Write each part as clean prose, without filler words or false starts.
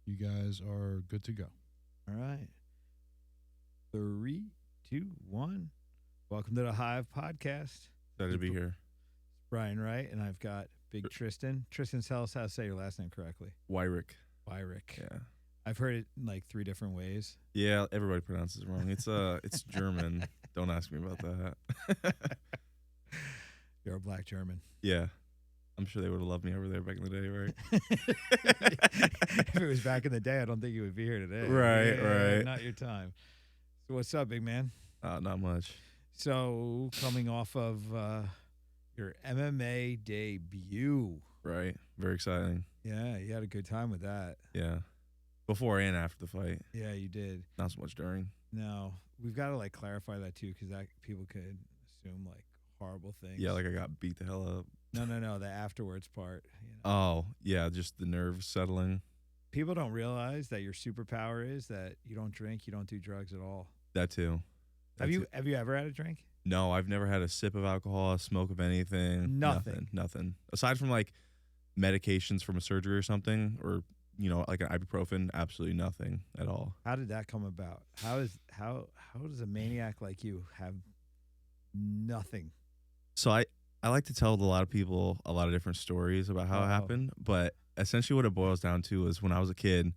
You guys are good to go. All right. 3, 2, 1. Welcome to the Hive Podcast. Excited to be here. Brian Wright, and I've got Big Tristen. Tristen, tell us how to say your last name correctly. Weirich. Weirich. Yeah. I've heard it in like 3 different ways. Yeah, everybody pronounces it wrong. It's German. Don't ask me about that. You're a black German. Yeah. I'm sure they would have loved me over there back in the day, right? If it was back in the day, I don't think you would be here today. Right. Not your time. So what's up, big man? Not much. So coming off of your MMA debut. Right. Very exciting. Yeah, you had a good time with that. Yeah. Before and after the fight. Yeah, you did. Not so much during. No, we've got to like clarify that too, because that people could assume like horrible things. Yeah, like I got beat the hell up. No, the afterwards part. You know. Oh, yeah, just the nerves settling. People don't realize that your superpower is that you don't drink, you don't do drugs at all. That too. Have you ever had a drink? No, I've never had a sip of alcohol, a smoke of anything. Nothing. Aside from like medications from a surgery or something, or like an ibuprofen, absolutely nothing at all. How did that come about? How does a maniac like you have nothing? So I like to tell a lot of people a lot of different stories about how it happened, but essentially what it boils down to is when I was a kid,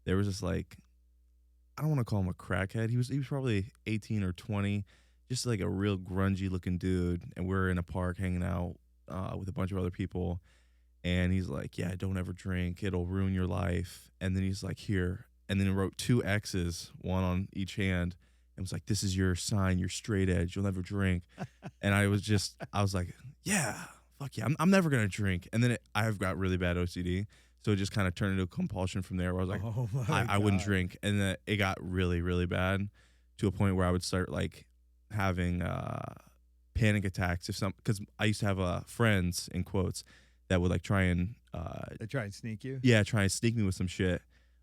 there was this like, I don't want to call him a crackhead. He was probably 18 or 20, just like a real grungy looking dude. And we're in a park hanging out with a bunch of other people. And he's like, yeah, don't ever drink. It'll ruin your life. And then he's like, here. And then he wrote 2 X's, one on each hand. And was like, this is your sign. You're straight edge. You'll never drink. And I was like, yeah, fuck yeah. I'm never going to drink. And then I've got really bad OCD. So it just kind of turned into a compulsion from there where I was like, I wouldn't drink. And then it got really, really bad to a point where I would start like having panic attacks because I used to have friends in quotes that would like try and They try and sneak you? Yeah, try and sneak me with some shit.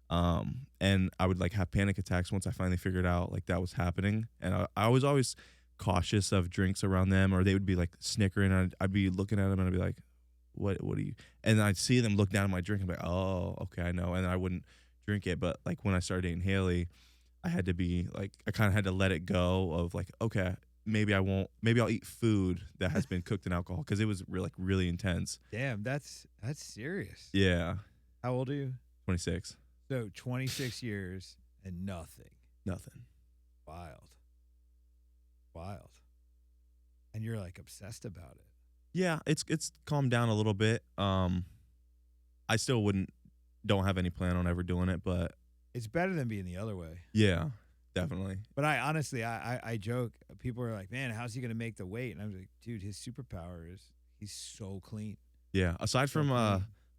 And I would like have panic attacks once I finally figured out like that was happening. And I was always cautious of drinks around them, or they would be like snickering. And I'd be looking at them and I'd be like, what are you? And I'd see them look down at my drink and be like, oh, okay, I know. And then I wouldn't drink it. But like when I started dating Haley, I had to be like, I kind of had to let it go of like, okay, maybe I'll eat food that has been cooked in alcohol, because it was really intense. Damn, that's serious. Yeah. How old are you? 26. So 26 years and nothing. Wild. And you're like obsessed about it. Yeah, it's calmed down a little bit. I still don't have any plan on ever doing it, but It's better than being the other way. yeah, definitely. But I honestly, I joke. People are like, man, how's he going to make the weight? And I'm like, dude, his superpower is he's so clean. Yeah, aside from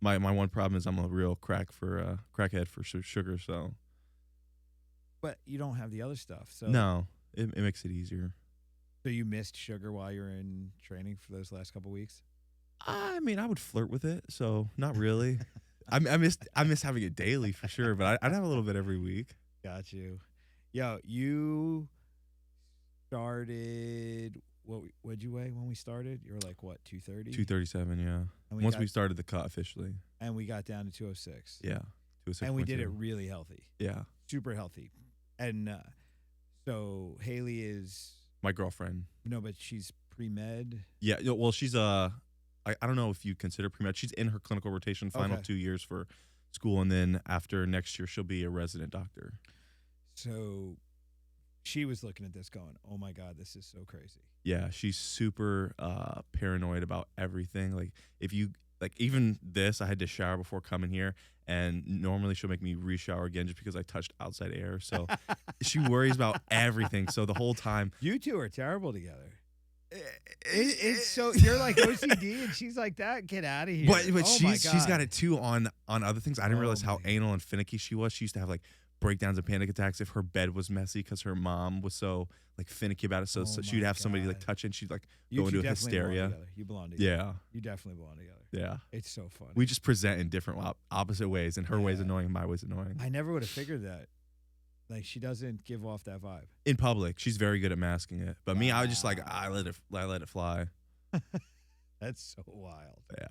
my one problem is I'm a real crackhead for sugar, so. But you don't have the other stuff. So No, it makes it easier. So you missed sugar while you were in training for those last couple weeks? I mean, I would flirt with it, so not really. I miss having it daily for sure, but I'd have a little bit every week. Got you. Yo, you started, what'd you weigh when we started? You were like, what, 230? 237, yeah. Once we started the cut officially. And we got down to 206. Yeah, 206. And we did it really healthy. Yeah. Super healthy. And so Haley is... My girlfriend. No, but she's pre-med. Yeah, well, she's I don't know if you consider pre-med. She's in her clinical rotation final 2 years for school, and then after next year, she'll be a resident doctor. So she was looking at this going, oh, my God, this is so crazy. Yeah, she's super paranoid about everything. Like, if you, like, even this, I had to shower before coming here, and normally she'll make me re-shower again just because I touched outside air. So she worries about everything. So the whole time. You two are terrible together. It's so you're like OCD and she's like that. Get out of here. But she's got it too on other things. I didn't realize how anal and finicky she was. She used to have like breakdowns and panic attacks if her bed was messy because her mom was so like finicky about it. So she'd have somebody like touch it and she'd like go into hysteria. You belong together. Yeah. You definitely belong together. Yeah. It's so funny. We just present in different opposite ways, and her way's annoying and my way's annoying. I never would have figured that. Like, she doesn't give off that vibe. In public, she's very good at masking it. But me, I was just like, I let it fly. That's so wild. Yeah.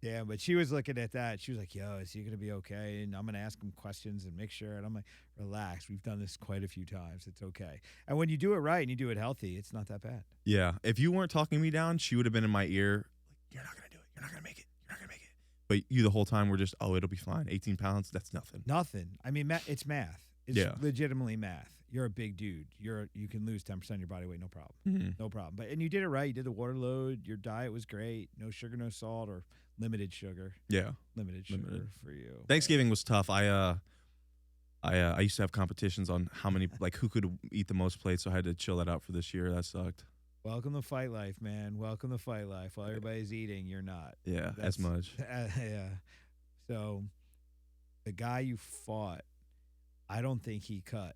Yeah, but she was looking at that. She was like, "Yo, is he gonna be okay?" And I'm gonna ask him questions and make sure. And I'm like, "Relax. We've done this quite a few times. It's okay." And when you do it right and you do it healthy, it's not that bad. Yeah. If you weren't talking me down, she would have been in my ear. Like, you're not gonna do it. You're not gonna make it. You're not gonna make it. But you the whole time were just, oh, it'll be fine. 18 pounds, that's nothing. Nothing. I mean, it's math. It's legitimately math. You're a big dude. You can lose 10% of your body weight, no problem. Mm-hmm. No problem. But and you did it right. You did the water load. Your diet was great. No sugar, no salt, or limited sugar. Yeah. Limited sugar for you. Thanksgiving was tough. I used to have competitions on how many, like, who could eat the most plates, so I had to chill that out for this year. That sucked. Welcome to fight life, man. Welcome to fight life. While everybody's eating, you're not. Yeah, as much. Yeah. So the guy you fought, I don't think he cut.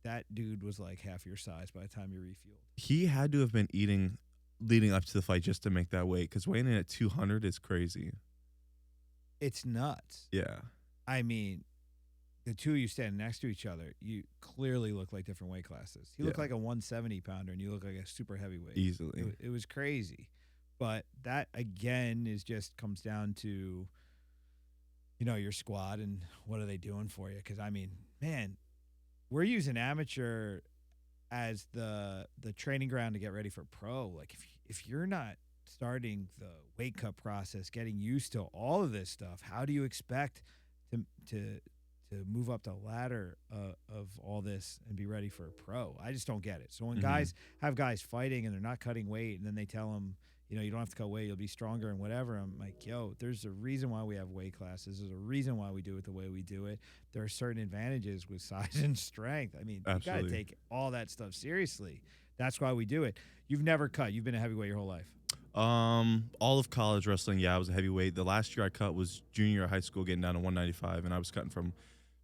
That dude was like half your size by the time you refueled. He had to have been eating leading up to the fight just to make that weight, because weighing in at 200 is crazy. It's nuts. Yeah. I mean, the two of you standing next to each other, you clearly look like different weight classes. He looked like a 170 pounder, and you look like a super heavyweight. Easily. It was crazy. But that, again, comes down to, your squad and what are they doing for you. Because, I mean, man, we're using amateur as the training ground to get ready for pro. Like, if you're not starting the weight cut process, getting used to all of this stuff, how do you expect to move up the ladder of all this and be ready for a pro? I just don't get it. So when guys have guys fighting and they're not cutting weight, and then they tell them, you don't have to cut weight, you'll be stronger and whatever, I'm like, yo, there's a reason why we have weight classes. There's a reason why we do it the way we do it. There are certain advantages with size and strength. I mean, absolutely. You got to take all that stuff seriously. That's why we do it. You've never cut. You've been a heavyweight your whole life. All of college wrestling, yeah, I was a heavyweight. The last year I cut was junior year of high school, getting down to 195, and I was cutting from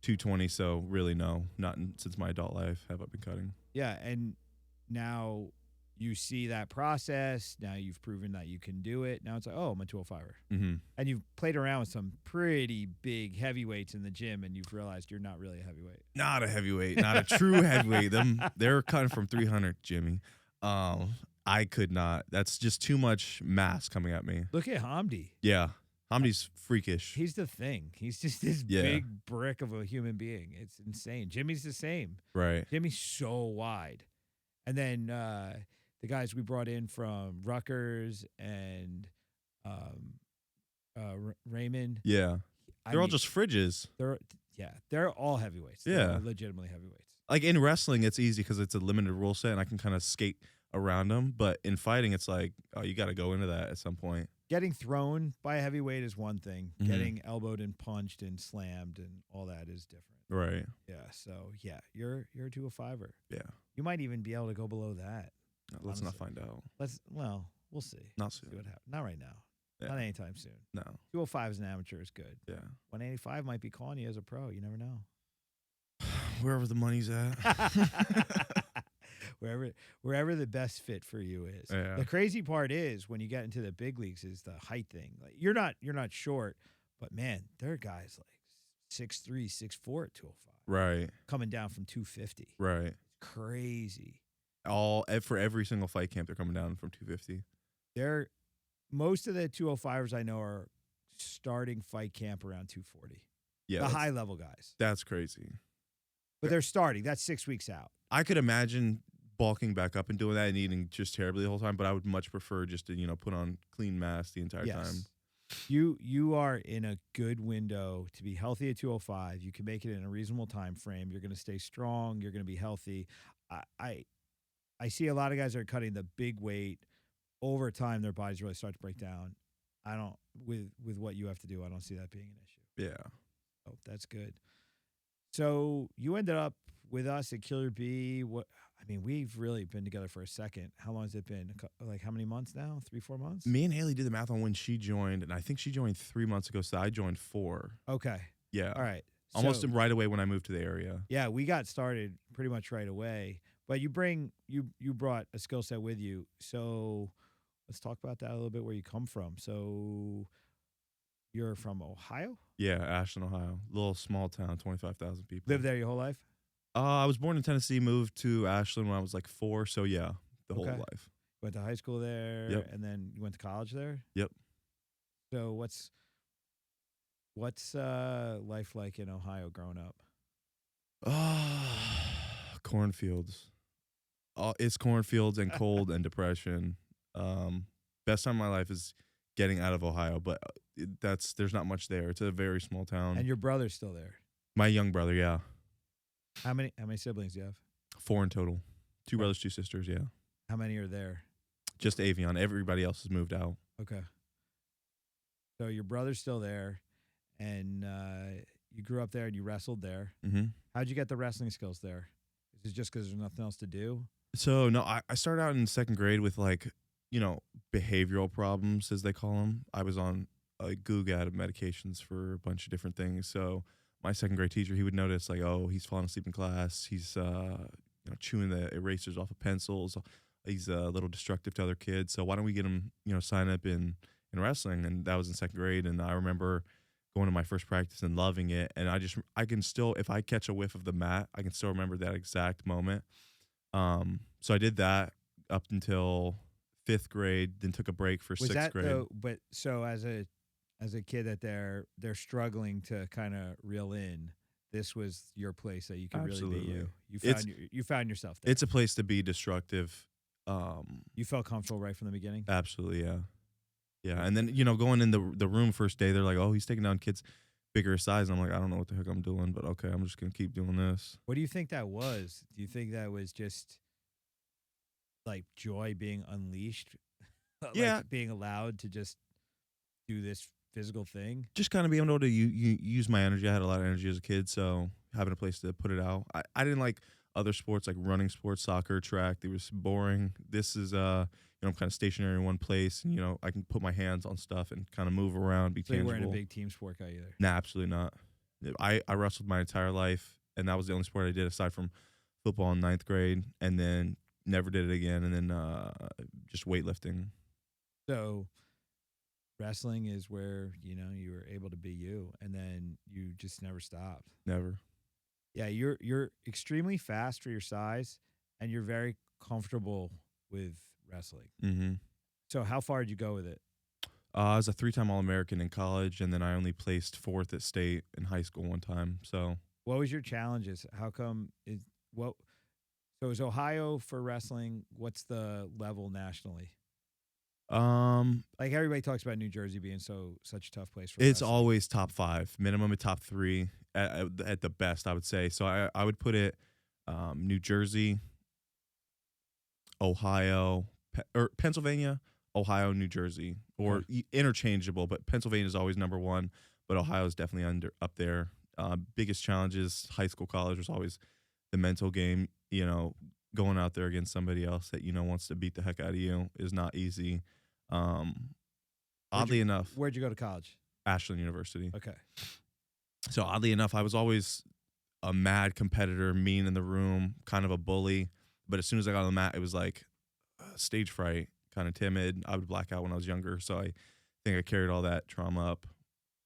220, so really no, not since my adult life have I been cutting. Yeah, and now you see that process. Now you've proven that you can do it. Now it's like, oh, I'm a 205er. Mm-hmm. And you've played around with some pretty big heavyweights in the gym, and you've realized you're not really a heavyweight. Not a heavyweight, not a true heavyweight. They're cutting from 300, Jimmy. I could not. That's just too much mass coming at me. Look at Hamdi. Yeah. Hamdi's freakish. He's the thing. He's just this big brick of a human being. It's insane. Jimmy's the same. Right. Jimmy's so wide. And then the guys we brought in from Rutgers and Raymond. Yeah. They're all just fridges. They're all heavyweights. Yeah. They're legitimately heavyweights. Like in wrestling, it's easy because it's a limited rule set and I can kind of skate around them. But in fighting, it's like, oh, you got to go into that at some point. Getting thrown by a heavyweight is one thing. Mm-hmm. Getting elbowed and punched and slammed and all that is different. Right. Yeah. So yeah, you're a 205er. Yeah. You might even be able to go below that. Let's not find out. We'll see. Not soon. See what happens. Not right now. Yeah. Not anytime soon. No. 205 as an amateur is good. Yeah. 185 might be calling you as a pro. You never know. Wherever the money's at. Wherever the best fit for you is. Yeah. The crazy part is when you get into the big leagues is the height thing. Like you're not short, but man, there are guys like 6'3", 6'4" at 205. Right. Coming down from 250. Right. Crazy. For every single fight camp, they're coming down from 250. Most of the 205ers I know are starting fight camp around 240. Yeah. The high level guys. That's crazy. But they're starting. That's 6 weeks out. I could imagine bulking back up and doing that and eating just terribly the whole time, but I would much prefer just to, put on clean mass the entire time. You are in a good window to be healthy at 205. You can make it in a reasonable time frame. You're going to stay strong. You're going to be healthy. I see a lot of guys that are cutting the big weight. Over time, their bodies really start to break down. With what you have to do, I don't see that being an issue. Yeah. Oh, that's good. So you ended up with us at Killer Bee. We've really been together for a second. How long has it been? Like how many months now? 3-4 months? Me and Haley did the math on when she joined, and I think she joined 3 months ago, so I joined 4. Okay. Yeah. All right. Almost right away when I moved to the area. Yeah, we got started pretty much right away. But you brought a skill set with you. So let's talk about that a little bit, where you come from. So you're from Ohio? Yeah, Ashland, Ohio. Little small town, 25,000 people. Lived there your whole life? I was born in Tennessee, moved to Ashland when I was like 4, so yeah, the whole life. Went to high school there, Yep. and then you went to college there? Yep. So what's life like in Ohio growing up? Cornfields. It's cornfields and cold and depression. Best time of my life is getting out of Ohio, but there's not much there. It's a very small town. And your brother's still there. My young brother, yeah, How many siblings do you have? 4 in total. 2 brothers, 2 sisters, yeah. How many are there? Just Avion. Everybody else has moved out. Okay. So your brother's still there, and you grew up there and you wrestled there. Mm-hmm. How'd you get the wrestling skills there? Is it just because there's nothing else to do? So no, I started out in 2nd grade with behavioral problems, as they call them. I was on a googad of medications for a bunch of different things. So my 2nd grade teacher, he would notice like, oh, he's falling asleep in class. He's chewing the erasers off of pencils. He's a little destructive to other kids. So why don't we get him sign up in wrestling? And that was in 2nd grade. And I remember going to my first practice and loving it. And I can still, if I catch a whiff of the mat, I can still remember that exact moment. So I did that up until 5th grade, then took a break for 6th grade. Though, but so as a kid that they're struggling to kind of reel in, this was your place that you could really be you. You found yourself there. It's a place to be destructive. You felt comfortable right from the beginning? Absolutely, yeah. Yeah, and then, going in the room first day, they're like, oh, he's taking down kids bigger size. And I'm like, I don't know what the heck I'm doing, but okay, I'm just going to keep doing this. What do you think that was? Do you think that was just like joy being unleashed? Yeah. Being allowed to just do this physical thing? Just kind of being able to use my energy. I had a lot of energy as a kid, so having a place to put it out. I didn't like other sports like running sports, soccer, track. They were boring. This is I'm kind of stationary in one place, and I can put my hands on stuff and kind of move around, be tangible. You weren't a big team sport guy either? Nah, absolutely not. I wrestled my entire life, and that was the only sport I did aside from football in 9th grade, and then never did it again, and then just weightlifting. So wrestling is where you were able to be you, and then you just never stopped. Never. Yeah, you're extremely fast for your size, and you're very comfortable with wrestling. Mm-hmm. So how far did you go with it? I was a 3-time All-American in college, and then I only placed 4th at state in high school one time. So what was your challenges? How come so is Ohio for wrestling? What's the level nationally? Like everybody talks about New Jersey being such a tough place for it's wrestling. Always top 5, minimum of top 3 at the best, I would say. So I would put it New Jersey, Ohio, or Pennsylvania, Ohio, New Jersey, or interchangeable, but Pennsylvania is always number 1, but Ohio is definitely up there. Biggest challenges, high school, college, was always the mental game. Going out there against somebody else that wants to beat the heck out of you is not easy. Oddly enough, where'd you go to college? Ashland University. Okay. So oddly enough, I was always a mad competitor, mean in the room, kind of a bully. But as soon as I got on the mat, it was like stage fright, kind of timid. I would black out when I was younger. So I think I carried all that trauma up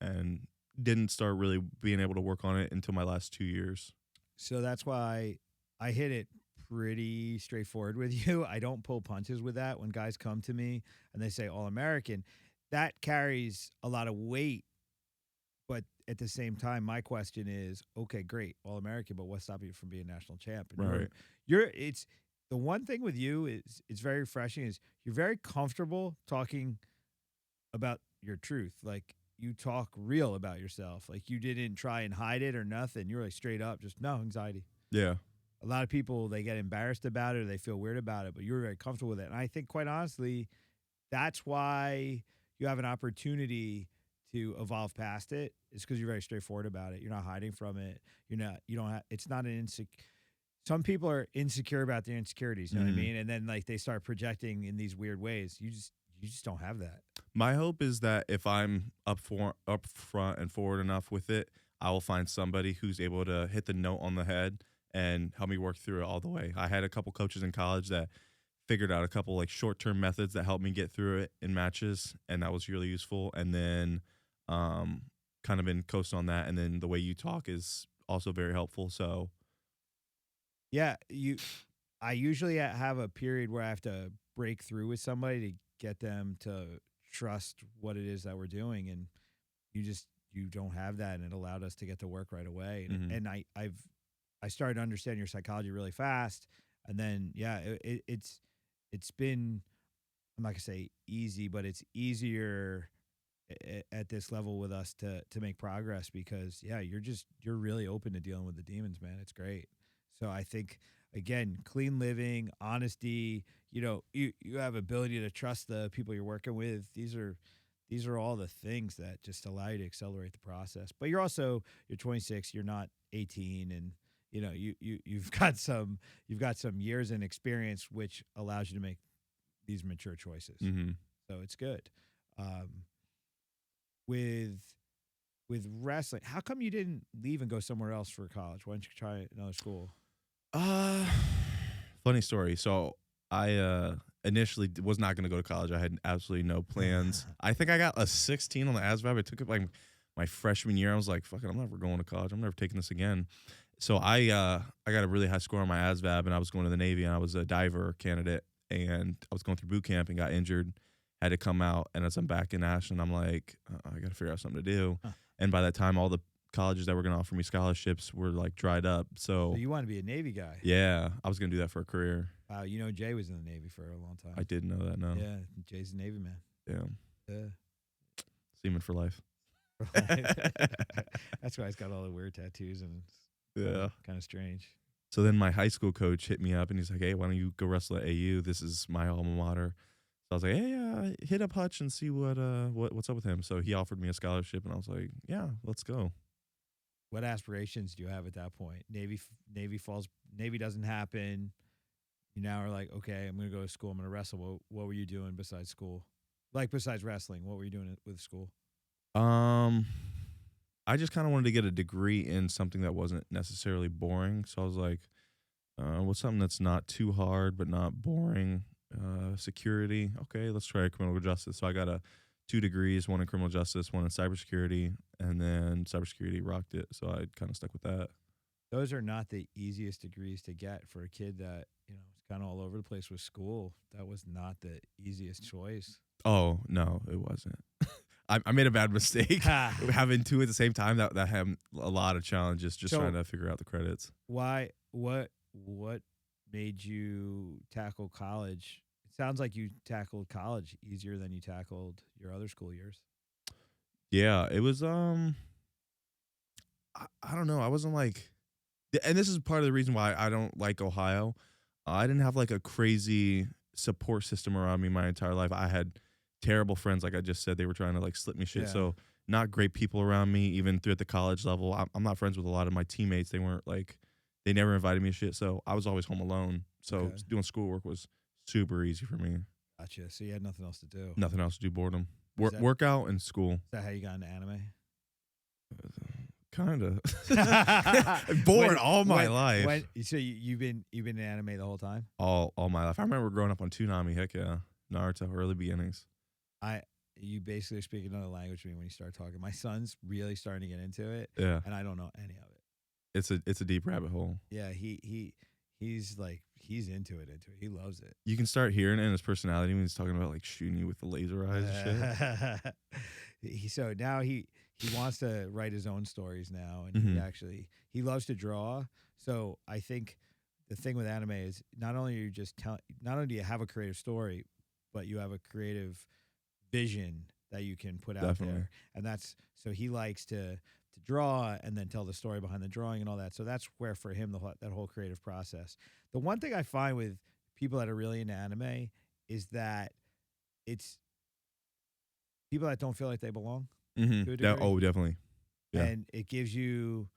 and didn't start really being able to work on it until my last 2 years. So that's why I hit it pretty straightforward with you. I don't pull punches with that. When guys come to me and they say All-American, that carries a lot of weight. But at the same time, my question is, okay, great, All-American, but what's stopping you from being national champ? And right. It's the one thing with you is it's very refreshing is you're very comfortable talking about your truth. Like you talk real about yourself. Like you didn't try and hide it or nothing. You're like straight up, just no anxiety. Yeah. A lot of people, they get embarrassed about it or they feel weird about it, but you're very comfortable with it. And I think, quite honestly, that's why you have an opportunity to evolve past it. It's because you're very straightforward about it. You're not hiding from it. It's not an some people are insecure about their insecurities, you know what I mean? And then like they start projecting in these weird ways. You just don't have that. My hope is that if I'm up front and forward enough with it, I will find somebody who's able to hit the note on the head and help me work through it all the way. I had a couple coaches in college that figured out a couple like short-term methods that helped me get through it in matches, and that was really useful. And then kind of been coasting on that, and then the way you talk is also very helpful. So yeah, I usually have a period where I have to break through with somebody to get them to trust what it is that we're doing, and you don't have that, and it allowed us to get to work right away. And I started to understand your psychology really fast, and then it's been, I'm not gonna say easy, but it's easier at this level with us to make progress because you're really open to dealing with the demons, man. It's great. So I think again, clean living, honesty, you have ability to trust the people you're working with. These are all the things that just allow you to accelerate the process. But you're 26, you're not 18, and you've got some years and experience which allows you to make these mature choices. So it's good. With wrestling, how come you didn't leave and go somewhere else for college? Why didn't you try another school? Funny story. So I initially was not going to go to college. I had absolutely no plans. I think I got a 16 on the ASVAB. I took it like my freshman year. I was like, fuck it, I'm never going to college. I'm never taking this again. So I got a really high score on my ASVAB, and I was going to the Navy, and I was a diver candidate, and I was going through boot camp and got injured, had to come out, and as I'm back in Ashland, I'm like, I got to figure out something to do. And by that time, all the colleges that were going to offer me scholarships were like dried up. So you want to be a Navy guy? Yeah, I was going to do that for a career. Jay was in the Navy for a long time. I didn't know that. No. Yeah, Jay's a Navy man. Yeah. Seaman for life. That's why he's got all the weird tattoos and kind of strange. So then my high school coach hit me up and he's like, hey, why don't you go wrestle at AU? This is my alma mater. So I was like, hey, hit up Hutch and see what's up with him. So he offered me a scholarship, and I was like, yeah, let's go. What aspirations do you have at that point? Navy doesn't happen. You now are like, okay, I'm going to go to school. I'm going to wrestle. What were you doing besides school? Like besides wrestling, what were you doing with school? I just kind of wanted to get a degree in something that wasn't necessarily boring. So I was like, what's something that's not too hard but not boring? Security. Okay, let's try criminal justice. So I got 2 degrees, one in criminal justice, one in cybersecurity, and then cybersecurity rocked it. So I kind of stuck with that. Those are not the easiest degrees to get for a kid that, is kind of all over the place with school. That was not the easiest choice. Oh, no, it wasn't. I made a bad mistake having 2 at the same time. That had a lot of challenges just trying to figure out the credits. Why? What made you tackle college? It sounds like you tackled college easier than you tackled your other school years. Yeah, it was. I don't know. I wasn't like, and this is part of the reason why I don't like Ohio. I didn't have like a crazy support system around me my entire life. I had terrible friends, like I just said. They were trying to like slip me shit. Yeah. So not great people around me, even through at the college level. I'm not friends with a lot of my teammates. They weren't like, they never invited me to shit. So I was always home alone. So doing schoolwork was super easy for me. Gotcha. So you had nothing else to do. Nothing else to do. Boredom. Workout and school. Is that how you got into anime? Kind of. Bored all my life. So you've been in anime the whole time? All my life. I remember growing up on Toonami. Heck yeah. Naruto, early beginnings. You basically speak another language to me when you start talking. My son's really starting to get into it. Yeah. And I don't know any of it. It's a deep rabbit hole. Yeah, he's like, he's into it. He loves it. You can start hearing it in his personality when he's talking about like shooting you with the laser eyes and shit. So now he wants to write his own stories now, and he loves to draw. So I think the thing with anime is not only do you have a creative story, but you have a creative vision that you can put out there, and that's so he likes to draw and then tell the story behind the drawing and all that. So that's where for him that whole creative process. The one thing I find with people that are really into anime is that it's people that don't feel like they belong. Oh, definitely. Yeah. And it gives you,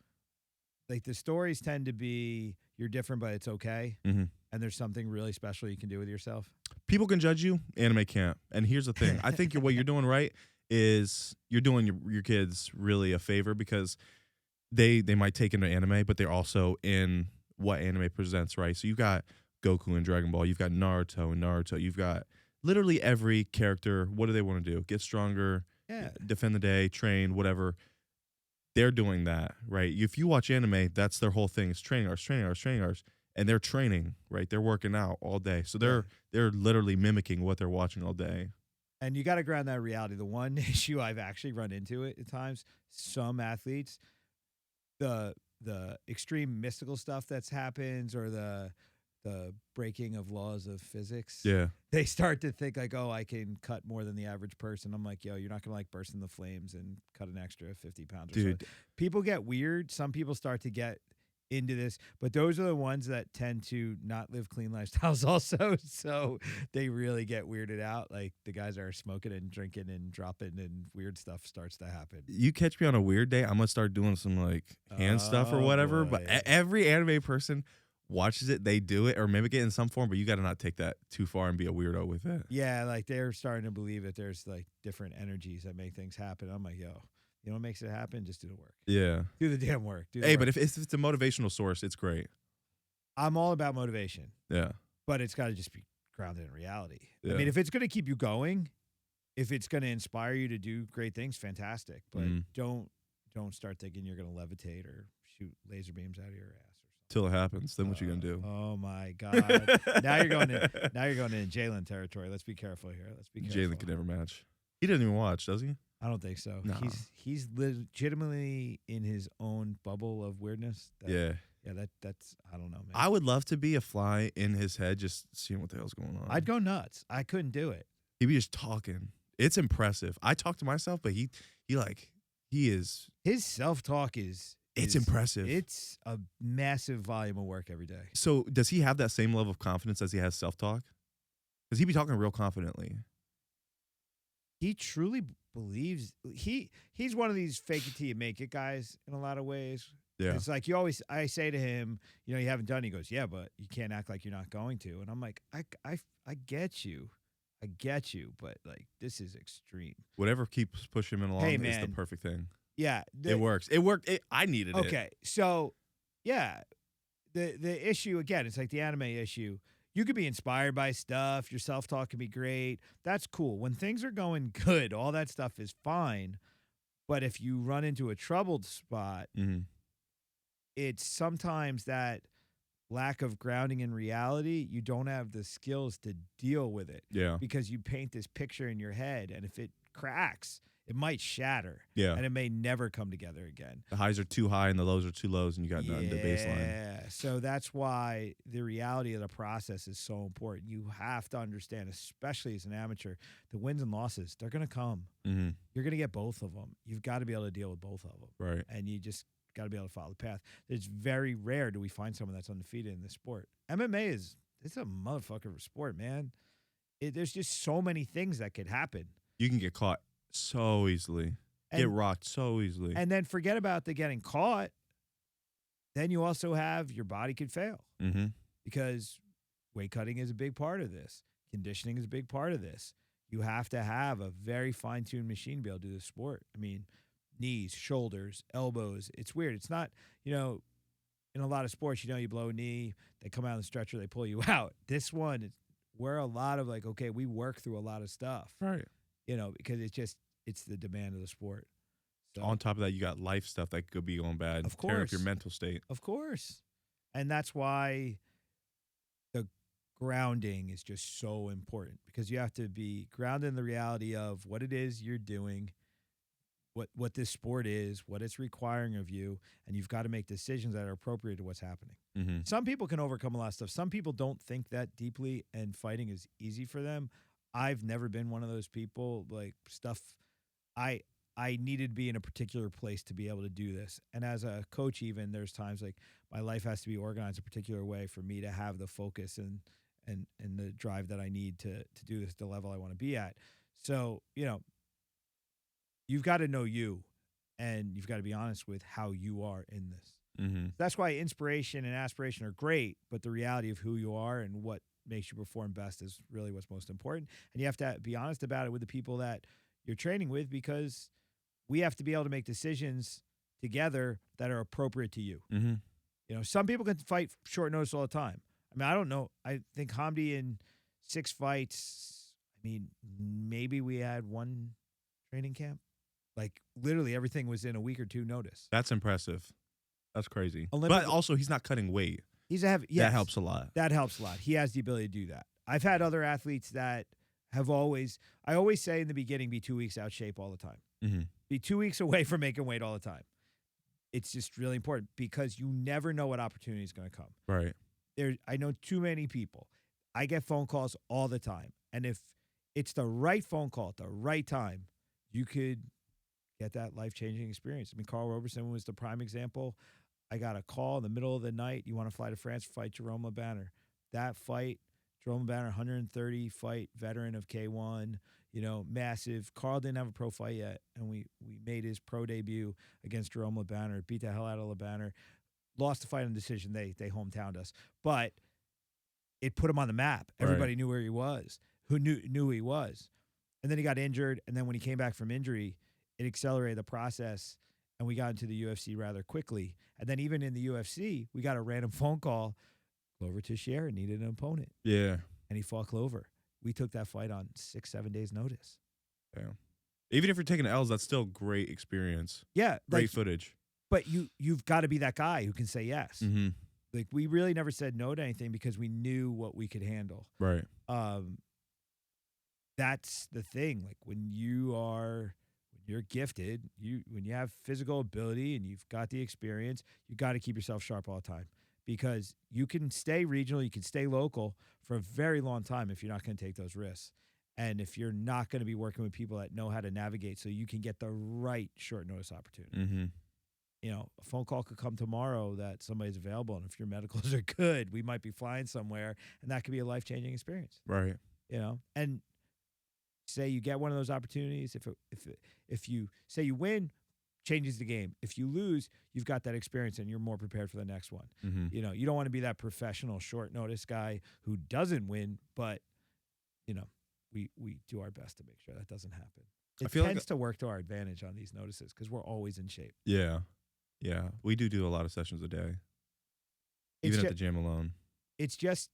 like, the stories tend to be you're different, but it's okay. And there's something really special you can do with yourself. People can judge you. Anime can't. And here's the thing. I think what you're doing right is you're doing your kids really a favor, because they might take into anime, but they're also in what anime presents, right? So you've got Goku and Dragon Ball. You've got Naruto and Naruto. You've got literally every character. What do they want to do? Get stronger, defend the day, train, whatever. They're doing that, right? If you watch anime, that's their whole thing. It's training hours. And they're training, right? They're working out all day. So they're literally mimicking what they're watching all day. And you got to ground that in reality. The one issue I've actually run into it at times, some athletes, the extreme mystical stuff that's happens or the breaking of laws of physics. Yeah. They start to think like, oh, I can cut more than the average person. I'm like, yo, you're not gonna like burst in the flames and cut an extra 50 pounds or Dude. so. People get weird. Some people start to get into this, but those are the ones that tend to not live clean lifestyles also. So they really get weirded out. Like the guys that are smoking and drinking and dropping and weird stuff starts to happen. You catch me on a weird day, I'm gonna start doing some like hand stuff or whatever. Boy. But every anime person watches it, they do it or mimic it in some form, but you got to not take that too far and be a weirdo with it. Yeah, like they're starting to believe that there's like different energies that make things happen. I'm like, yo, you know what makes it happen? Just do the work. Yeah. Do the damn work. Do the Hey, work. but if it's a motivational source, it's great. I'm all about motivation, Yeah. but it's got to just be grounded in reality. Yeah. I mean, if it's going to keep you going, if it's going to inspire you to do great things, fantastic. But don't start thinking you're going to levitate or shoot laser beams out of your ass. Till it happens, then what you gonna do? Oh my God! now you're going into Jalen territory. Let's be careful here. Let's be careful. Jalen could never match. He doesn't even watch, does he? I don't think so. No. He's legitimately in his own bubble of weirdness. Yeah. That's I don't know, man. I would love to be a fly in his head, just seeing what the hell's going on. I'd go nuts. I couldn't do it. He'd be just talking. It's impressive. I talk to myself, but he is. His self-talk is. It's impressive. It's a massive volume of work every day. So does he have that same level of confidence as he has self-talk? Because he be talking real confidently. He truly believes he's one of these fake it till you make it guys in a lot of ways. Yeah. It's like I say to him, you know, you haven't done it. He goes, yeah, but you can't act like you're not going to. And I'm like, I get you. I get you, but like this is extreme. Whatever keeps pushing him along Hey, is the man. perfect thing. Yeah. It works. It worked. I needed it. Okay. So yeah. The issue again, it's like the anime issue. You could be inspired by stuff. Your self-talk can be great. That's cool. When things are going good, all that stuff is fine. But if you run into a troubled spot, it's sometimes that lack of grounding in reality. You don't have the skills to deal with it. Yeah. Because you paint this picture in your head, and if it cracks, it might shatter. Yeah. And it may never come together again. The highs are too high and the lows are too lows, and you got nothing to baseline. Yeah. So that's why the reality of the process is so important. You have to understand, especially as an amateur, the wins and losses, they're going to come. Mm-hmm. You're going to get both of them. You've got to be able to deal with both of them. Right. And you just got to be able to follow the path. It's very rare do we find someone that's undefeated in this sport. MMA it's a motherfucker sport, man. There's just so many things that could happen. You can get caught so easily. Get rocked so easily. And then forget about the getting caught. Then you also have your body could fail. Mm-hmm. Because weight cutting is a big part of this. Conditioning is a big part of this. You have to have a very fine-tuned machine to be able to do the sport. I mean, knees, shoulders, elbows. It's weird. It's not, in a lot of sports, you blow a knee, they come out on the stretcher, they pull you out. This one, we're a lot of like, okay, we work through a lot of stuff. Right. Because it's the demand of the sport. So, on top of that, you got life stuff that could be going bad. Of tearing up course. your mental state. Of course. And that's why the grounding is just so important, because you have to be grounded in the reality of what it is you're doing, what this sport is, what it's requiring of you, and you've got to make decisions that are appropriate to what's happening. Mm-hmm. Some people can overcome a lot of stuff. Some people don't think that deeply, and fighting is easy for them. I've never been one of those people. Like stuff, I needed to be in a particular place to be able to do this. And as a coach, even there's times like my life has to be organized a particular way for me to have the focus and the drive that I need to do this at the level I want to be at. So, you've got to know you, and you've got to be honest with how you are in this. Mm-hmm. That's why inspiration and aspiration are great, but the reality of who you are and what makes you perform best is really what's most important. And you have to be honest about it with the people that you're training with, because we have to be able to make decisions together that are appropriate to you. Mm-hmm. Some people can fight short notice all the time. I mean, I don't know. I think Hamdi in 6 fights, maybe we had 1 training camp. Like literally everything was in a week or 2 notice. That's impressive. That's crazy. Olympic, but also he's not cutting weight. He's a heavy. Yes, that helps a lot. That helps a lot. He has the ability to do that. I've had other athletes that I always say in the beginning, be 2 weeks out of shape all the time. Mm-hmm. Be 2 weeks away from making weight all the time. It's just really important because you never know what opportunity is going to come. Right. I know too many people. I get phone calls all the time. And if it's the right phone call at the right time, you could get that life-changing experience. I mean, Carl Roberson was the prime example. I got a call in the middle of the night. You want to fly to France, fight Jerome LeBanner. That fight, Jerome LeBanner, 130-fight veteran of K1, massive. Carl didn't have a pro fight yet, and we made his pro debut against Jerome LeBanner, beat the hell out of LeBanner. Lost the fight on decision. They hometowned us. But it put him on the map. Everybody knew where he was, who knew who he was. And then he got injured, and then when he came back from injury, it accelerated the process, and we got into the UFC rather quickly. And then even in the UFC, we got a random phone call. Glover Teixeira needed an opponent. Yeah. And he fought Glover. We took that fight on 6-7 days notice. Yeah. Even if you're taking L's, that's still great experience. Yeah. Great footage. But you've got to be that guy who can say yes. Mm-hmm. Like, we really never said no to anything because we knew what we could handle. Right. That's the thing. Like, when you're gifted, when you have physical ability and you've got the experience, you got to keep yourself sharp all the time because you can stay regional, you can stay local for a very long time if you're not going to take those risks. And if you're not going to be working with people that know how to navigate so you can get the right short notice opportunity. Mm-hmm. A phone call could come tomorrow that somebody's available, and if your medicals are good, we might be flying somewhere, and that could be a life-changing experience. Right. And say you get one of those opportunities, if you say you win, changes the game. If you lose, you've got that experience and you're more prepared for the next one. Mm-hmm. You don't want to be that professional short notice guy who doesn't win, but we do our best to make sure that doesn't happen. It tends to work to our advantage on these notices because we're always in shape. Yeah. Yeah. We do a lot of sessions a day. Even at the gym alone. It's just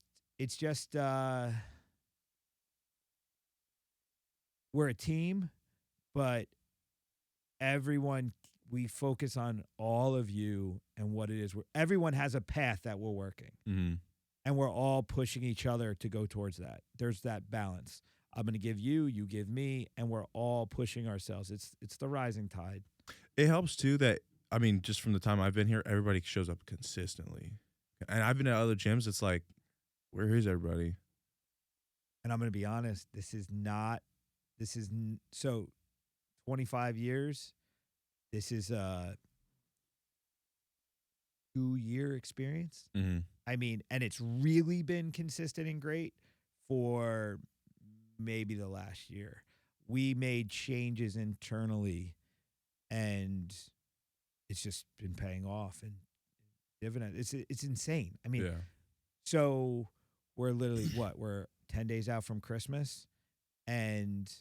we're a team, but we focus on all of you and what it is. Everyone has a path that we're working. Mm-hmm. And we're all pushing each other to go towards that. There's that balance. I'm going to give you, you give me, and we're all pushing ourselves. It's the rising tide. It helps too that, just from the time I've been here, everybody shows up consistently. And I've been at other gyms, it's like, where is everybody? And I'm going to be honest, so 25 years, this is a 2-year experience. Mm-hmm. And it's really been consistent and great for maybe the last year. We made changes internally, and it's just been paying off and dividend. It's insane. Yeah. So we're literally we're 10 days out from Christmas, and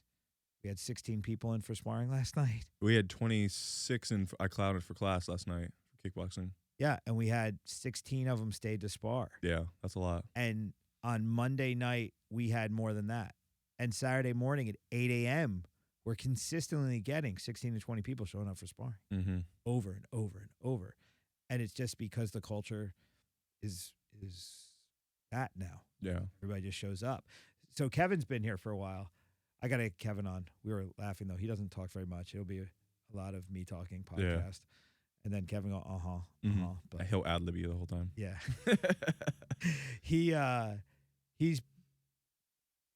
we had 16 people in for sparring last night. We had 26 in. I clouded for class last night for kickboxing. Yeah, and we had 16 of them stayed to spar. Yeah, that's a lot. And on Monday night, we had more than that. And Saturday morning at 8 a.m., we're consistently getting 16 to 20 people showing up for sparring over and over and over. And it's just because the culture is that now. Yeah. Everybody just shows up. So Kevin's been here for a while. I got to get Kevin on. We were laughing, though. He doesn't talk very much. It'll be a lot of me talking podcast. Yeah. And then Kevin go, But he'll ad-lib you the whole time. Yeah. He's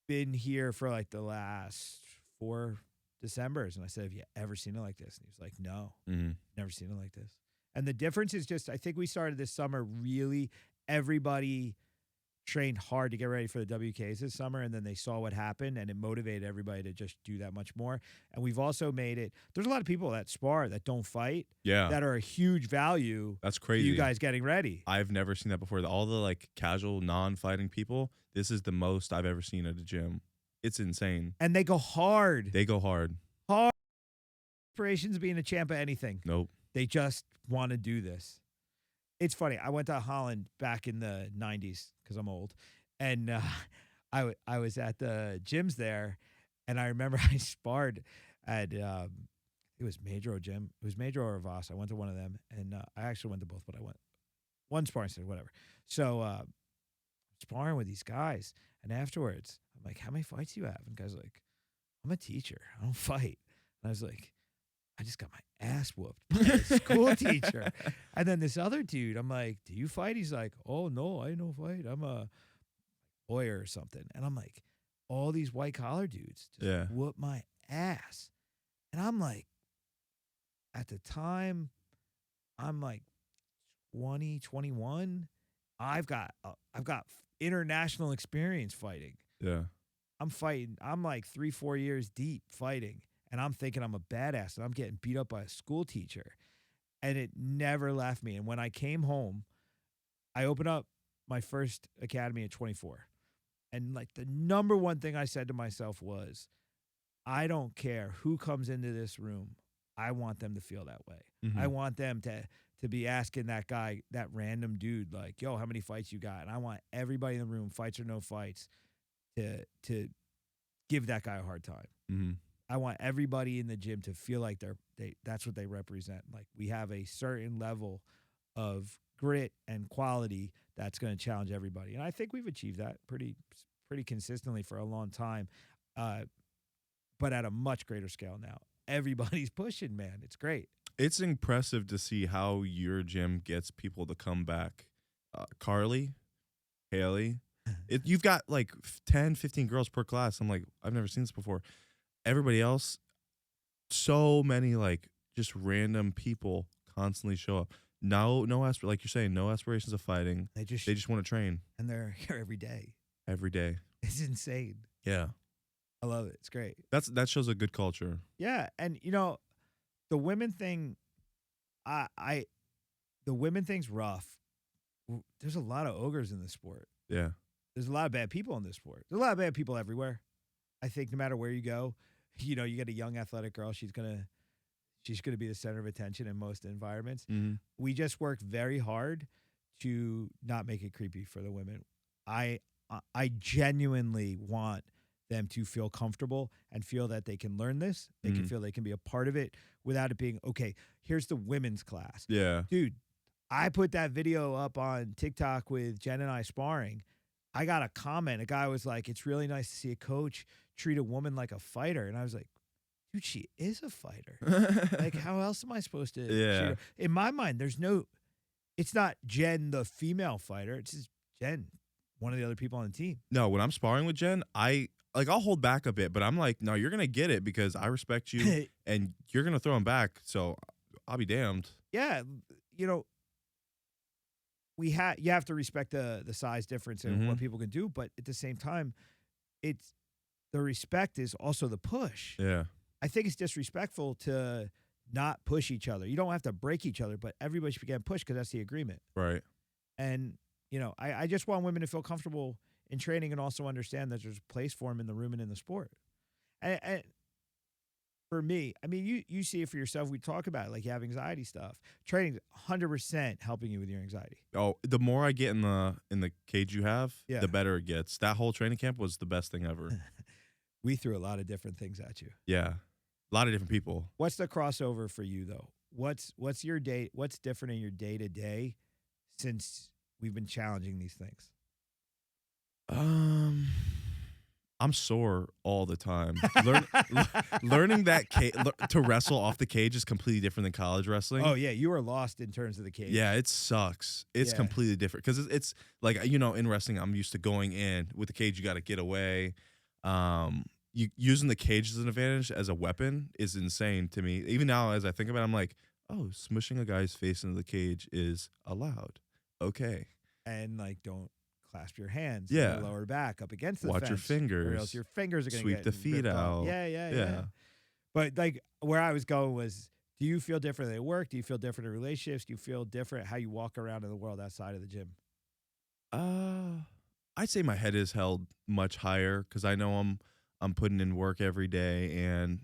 been here for like the last 4 Decembers. And I said, have you ever seen it like this? And he was like, no, never seen it like this. And the difference is just, I think we started this summer really, everybody trained hard to get ready for the WKs this summer, and then they saw what happened, and it motivated everybody to just do that much more. And we've also made it, there's a lot of people that spar that don't fight, that are a huge value. That's crazy. For you guys getting ready. I've never seen that before. All the like casual non-fighting people, this is the most I've ever seen at a gym. It's insane. And they go hard. Hard. Aspirations of being a champ at anything. Nope. They just want to do this. It's funny. I went to Holland back in the 90s because I'm old. And I was at the gyms there. And I remember I sparred at, it was Major Gym. It was Major or Voss. I went to one of them. And I actually went to both, but I went one sparring session, whatever. So sparring with these guys. And afterwards, I'm like, how many fights do you have? And the guy's like, I'm a teacher. I don't fight. And I was like, I just got my ass whooped by a school teacher. And then this other dude, I'm like, do you fight? He's like, oh, no, I don't fight. I'm a lawyer or something. And I'm like, all these white collar dudes just whoop my ass. And I'm like, at the time, I'm like 20, 21. I've got international experience fighting. Yeah. I'm fighting. I'm like 3-4 years deep fighting. And I'm thinking I'm a badass and I'm getting beat up by a school teacher. And it never left me. And when I came home, I opened up my first academy at 24. And like the number one thing I said to myself was, I don't care who comes into this room. I want them to feel that way. Mm-hmm. I want them to be asking that guy, that random dude, like, yo, how many fights you got? And I want everybody in the room, fights or no fights, to give that guy a hard time. Mm-hmm. I want everybody in the gym to feel like that's what they represent. Like we have a certain level of grit and quality that's going to challenge everybody. And I think we've achieved that pretty consistently for a long time, but at a much greater scale now. Everybody's pushing, man. It's great. It's impressive to see how your gym gets people to come back. Carly, Haley, you've got like 10, 15 girls per class. I'm like, I've never seen this before. Everybody else, so many like just random people constantly show up. No, like you're saying, no aspirations of fighting. They just want to train, and they're here every day. Every day, it's insane. Yeah, I love it. It's great. That shows a good culture. Yeah, and you know, the women thing, the women thing's rough. There's a lot of ogres in this sport. Yeah, there's a lot of bad people in this sport. There's a lot of bad people everywhere. I think no matter where you go, you know, you get a young athletic girl, she's gonna be the center of attention in most environments. Mm-hmm. We just work very hard to not make it creepy for the women. I genuinely want them to feel comfortable and feel that they can learn this. They can feel they can be a part of it without it being, okay, here's the women's class. Yeah. Dude, I put that video up on TikTok with Jen and I sparring. I got a comment. A guy was like, it's really nice to see a coach treat a woman like a fighter. And I was like, dude, she is a fighter. Like, how else am I supposed to treat her? In my mind, it's not Jen, the female fighter. It's just Jen, one of the other people on the team. No, when I'm sparring with Jen, I'll hold back a bit, but I'm like, no, you're going to get it because I respect you and you're going to throw him back. So I'll be damned. Yeah. You know, you have to respect the size difference and what people can do. But at the same time, the respect is also the push. Yeah. I think it's disrespectful to not push each other. You don't have to break each other, but everybody should be getting pushed because that's the agreement. Right. And, you know, I just want women to feel comfortable in training and also understand that there's a place for them in the room and in the sport. And for me, I mean, you see it for yourself. We talk about it, like you have anxiety stuff. Training's 100% helping you with your anxiety. Oh, the more I get in the cage you have, the better it gets. That whole training camp was the best thing ever. We threw a lot of different things at you. Yeah. A lot of different people. What's the crossover for you though? What's your day? What's different in your day to day since we've been challenging these things? I'm sore all the time. Learning that to wrestle off the cage is completely different than college wrestling. Oh yeah, you were lost in terms of the cage. Yeah, it sucks. It's completely different because it's like, you know, in wrestling, I'm used to going in with the cage. You got to get away. Using the cage as an advantage as a weapon is insane to me. Even now, as I think about it, I'm like, oh, smushing a guy's face into the cage is allowed. Okay. And like, don't clasp your hands. Yeah. Your lower back up against the Watch fence, your fingers. or else your fingers are going to sweep the feet out. Yeah. But like, where I was going was, do you feel different at work? Do you feel different in relationships? Do you feel different how you walk around in the world outside of the gym? I'd say my head is held much higher because I know I'm putting in work every day, and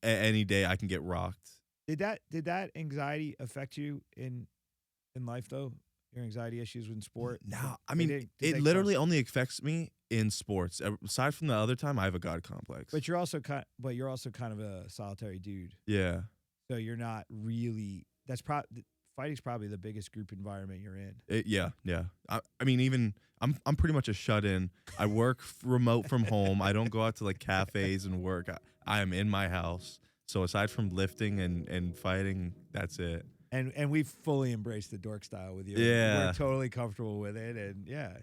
any day I can get rocked. Did that anxiety affect you in life though? Your anxiety issues in sport? No, I mean it literally only affects me in sports. Aside from the other time, I have a God complex. But you're also kind of a solitary dude. Yeah. So you're not really. That's fighting's probably the biggest group environment you're in. Yeah. I mean, even I'm pretty much a shut in. I work remote from home. I don't go out to like cafes and work. I am in my house. So aside from lifting and fighting, that's it. And we've fully embraced the dork style with you. Yeah. We're totally comfortable with it. And yeah.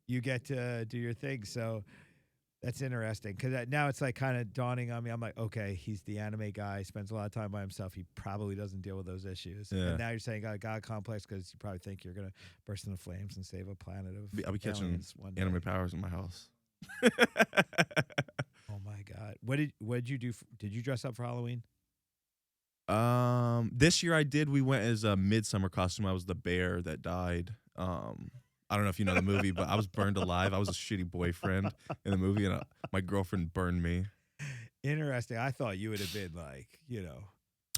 You get to do your thing. So that's interesting. Because now it's like kind of dawning on me. I'm like, okay, he's the anime guy. Spends a lot of time by himself. He probably doesn't deal with those issues. Yeah. And now you're saying God complex because you probably think you're going to burst into flames and save a planet of I'll be catching aliens one day. anime powers in my house. Oh my God. What did you do? Did you dress up for Halloween? This year I did. We went as a midsummer costume. I was the bear that died. I don't know if you know the movie, but I was burned alive. I was a shitty boyfriend in the movie, and my girlfriend burned me. Interesting. I thought you would have been like, you know.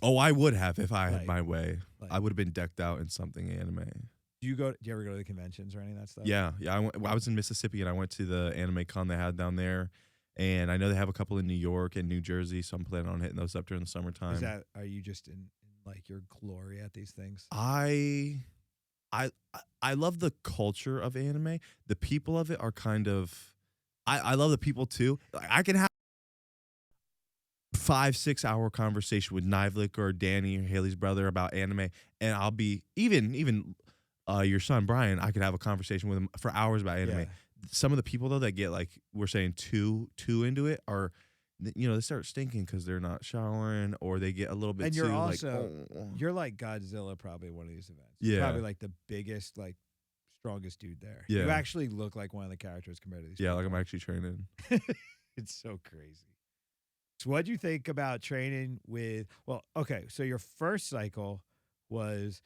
Oh, I would have if I had Like- my way. like- I would have been decked out in something anime. Do you ever go to the conventions or any of that stuff? Yeah. I was in Mississippi, and I went to the anime con they had down there, and I know they have a couple in New York and New Jersey, so I'm planning on hitting those up during the summertime. Are you just in like your glory at these things? I love the culture of anime. The people of it are kind of. I love the people too. I can have 5-6 hour conversation with Nivlik or Danny or Haley's brother about anime, and I'll be even your son Brian. I could have a conversation with him for hours about anime. Yeah. Some of the people though that get like we're saying too into it are. You know, they start stinking because they're not showering, or they get a little bit And too you're also like. you're like Godzilla probably at one of these events. Yeah. You're probably like the biggest, like strongest dude there. Yeah. You actually look like one of the characters compared to these. Yeah, people. like I'm actually training. It's so crazy. So what'd you think about training with? Well, okay, so your first cycle was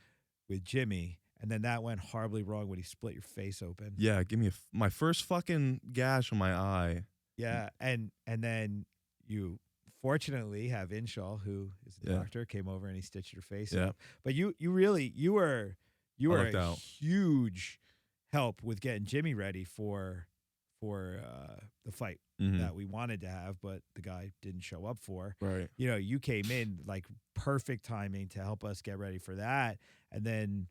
with Jimmy, and then that went horribly wrong when he split your face open. Yeah, give me my first fucking gash on my eye. Yeah, and then you fortunately have Inshaw, who is the Yeah. doctor, came over and he stitched your face Yeah. up. But you were lucked a out. huge help with getting Jimmy ready for the fight Mhm. that we wanted to have, but the guy didn't show up for. Right. You know, you came in like perfect timing to help us get ready for that. And then,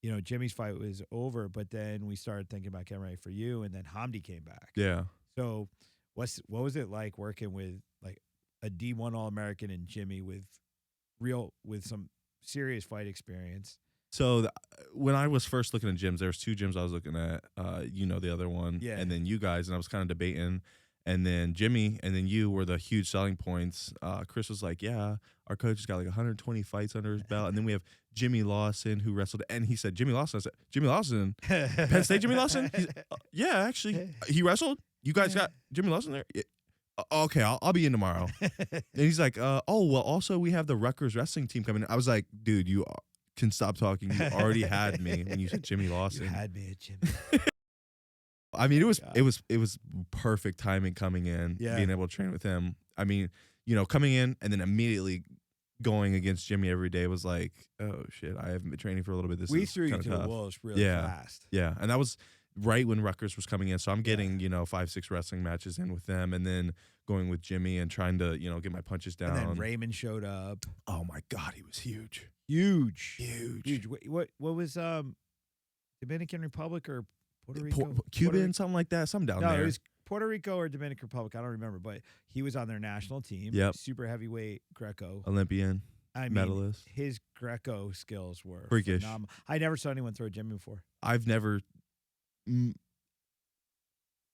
you know, Jimmy's fight was over, but then we started thinking about getting ready for you, and then Hamdi came back. Yeah. So what was it like working with like a D1 All-American and Jimmy with some serious fight experience? So when I was first looking at gyms, there was 2 gyms I was looking at. You know, the other one, Yeah. and then you guys, and I was kind of debating. And then Jimmy and then you were the huge selling points. Chris was like, "Yeah, our coach has got like 120 fights under his belt." And then we have Jimmy Lawson who wrestled, and he said, "Jimmy Lawson." I said, "Jimmy Lawson, Penn State Jimmy Lawson." He's, "Yeah, actually, he wrestled. You guys got Jimmy Lawson there." Yeah. Okay, I'll be in tomorrow. And he's like, "Oh, well, also we have the Rutgers wrestling team coming." I was like, "Dude, you can stop talking. You already had me when you said Jimmy Lawson." You had me at Jimmy. I mean, God. it was perfect timing coming in, Yeah. being able to train with him. I mean, you know, coming in and then immediately going against Jimmy every day was like, oh shit, I haven't been training for a little bit. We is threw you kinda to tough. the wolves really Yeah. fast. Yeah, and that was right when Rutgers was coming in. So I'm getting, you know, 5-6 wrestling matches in with them, and then going with Jimmy and trying to, you know, get my punches down. And then Raymond showed up. Oh my God, he was huge. Huge. Huge. What was Dominican Republic or Puerto Rico? Cuban, something like that. Something down No, there. it was Puerto Rico or Dominican Republic. I don't remember, but he was on their national team. Yep. Super heavyweight Greco. Olympian, I mean, medalist. his Greco skills were Freakish. phenomenal. I never saw anyone throw a Jimmy before. I've never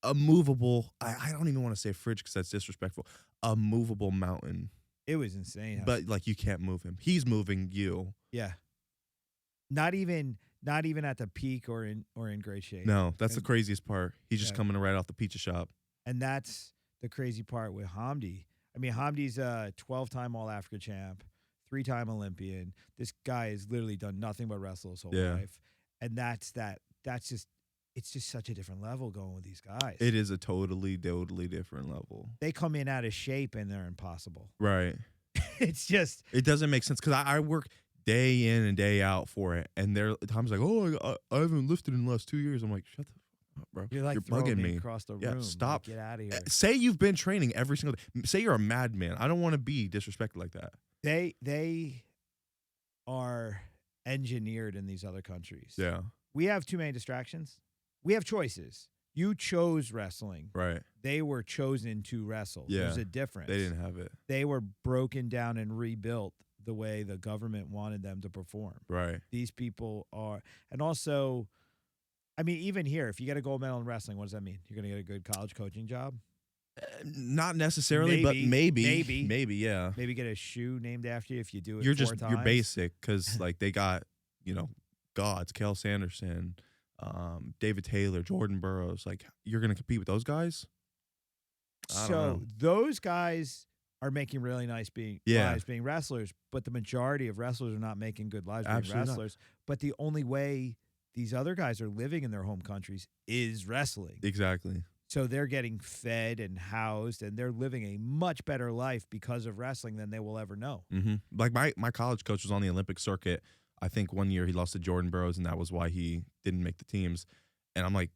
a movable. I don't even want to say fridge because that's disrespectful. A movable mountain, It was insane. but like you can't move him. He's moving you. yeah, not even at the peak or in great shape. No, that's the And- craziest part. He's just Yeah. coming right off the pizza shop. And that's the crazy part with Hamdi. I mean, Hamdi's a 12-time All-Africa champ, 3-time Olympian. This guy has literally done nothing but wrestle his whole Yeah. life. And it's just such a different level going with these guys. It is a totally different level. They come in out of shape and they're impossible. Right. It's just, It doesn't make sense because I work day in and day out for it, and Tom's like, "Oh, I haven't lifted in the last 2 years." I'm like, "Shut the fuck up, bro. you're like bugging throwing me." across the Yeah, room. stop. Like, get out of here. Say you've been training every single day. Say you're a madman. I don't want to be disrespected like that. They are engineered in these other countries. Yeah. We have too many distractions. We have choices. You chose wrestling. Right. They were chosen to wrestle. Yeah. There's a difference. They didn't have it. They were broken down and rebuilt the way the government wanted them to perform. Right. These people are, and also, I mean, even here, if you get a gold medal in wrestling, what does that mean? You're going to get a good college coaching job? Not necessarily, but maybe, yeah. Maybe get a shoe named after you if you do it. You're four times. You're basic because like they got gods, Kel Sanderson, David Taylor, Jordan Burroughs. Like you're gonna compete with those guys. I don't know. Those guys are making really nice lives being wrestlers, but the majority of wrestlers are not making good lives being wrestlers. But the only way these other guys are living in their home countries is wrestling. Exactly. So they're getting fed and housed, and they're living a much better life because of wrestling than they will ever know. Mm-hmm. Like my college coach was on the Olympic circuit. I think one year he lost to Jordan Burroughs, and that was why he didn't make the teams. And I'm like,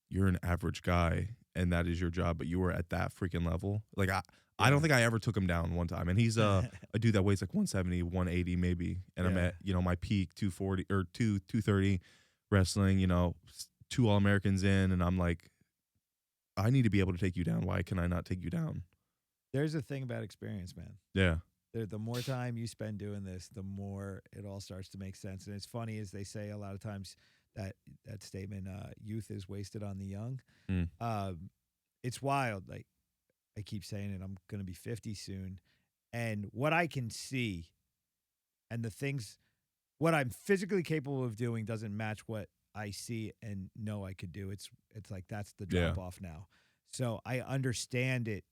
you're an average guy, and that is your job, but you were at that freaking level. Like I don't think I ever took him down one time. And he's a dude that weighs like 170, 180 maybe. And I'm at my peak 240 or 230 wrestling. 2 All-Americans in, and I'm like, I need to be able to take you down. Why can I not take you down? There's a thing about experience, man. Yeah. The more time you spend doing this, the more it all starts to make sense. And it's funny, as they say a lot of times, that statement, youth is wasted on the young. It's wild. Like I keep saying it, I'm going to be 50 soon. And what I can see and what I'm physically capable of doing doesn't match what I see and know I could do. It's like that's the drop off now. So I understand it.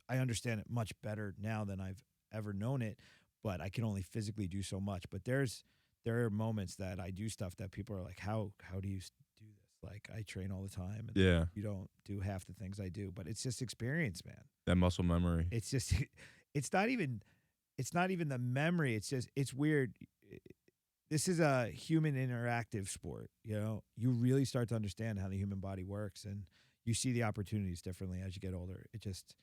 I understand it much better now than I've ever known it, but I can only physically do so much. But there are moments that I do stuff that people are like, how do you do this? Like I train all the time, and you don't do half the things I do. But it's just experience, man. That muscle memory. It's just it's not even the memory. It's weird. This is a human interactive sport. You really start to understand how the human body works, and you see the opportunities differently as you get older. It just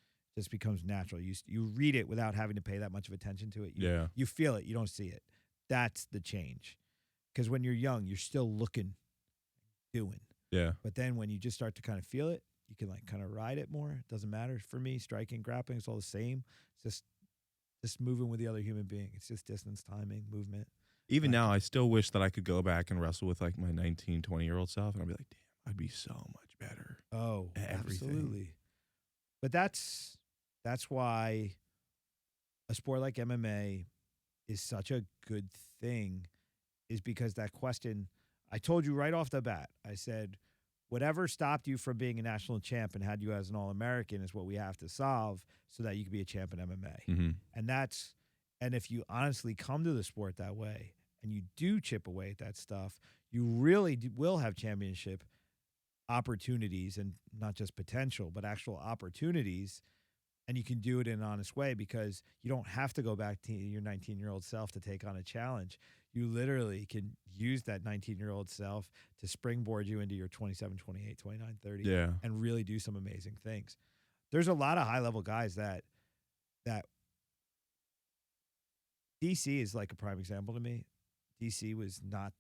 becomes natural. You read it without having to pay that much of attention to it. You feel it. You don't see it. That's the change. Because when you're young, you're still looking, doing. Yeah. But then when you just start to kind of feel it, you can like kind of ride it more. It doesn't matter for me. Striking, grappling, it's all the same. It's just moving with the other human being. It's just distance, timing, movement. Even now, I still wish that I could go back and wrestle with like my 19, 20-year-old self, and I'd be like, damn, I'd be so much better. Oh, at everything. Absolutely. But that's why a sport like MMA is such a good thing, is because that question, I told you right off the bat, I said, whatever stopped you from being a national champ and had you as an All-American is what we have to solve so that you can be a champ in MMA. Mm-hmm. And if you honestly come to the sport that way and you do chip away at that stuff, you really will have championship opportunities, and not just potential, but actual opportunities. And you can do it in an honest way because you don't have to go back to your 19-year-old self to take on a challenge. You literally can use that 19-year-old self to springboard you into your 27, 28, 29, 30 and really do some amazing things. There's a lot of high-level guys that DC is like a prime example to me. DC was not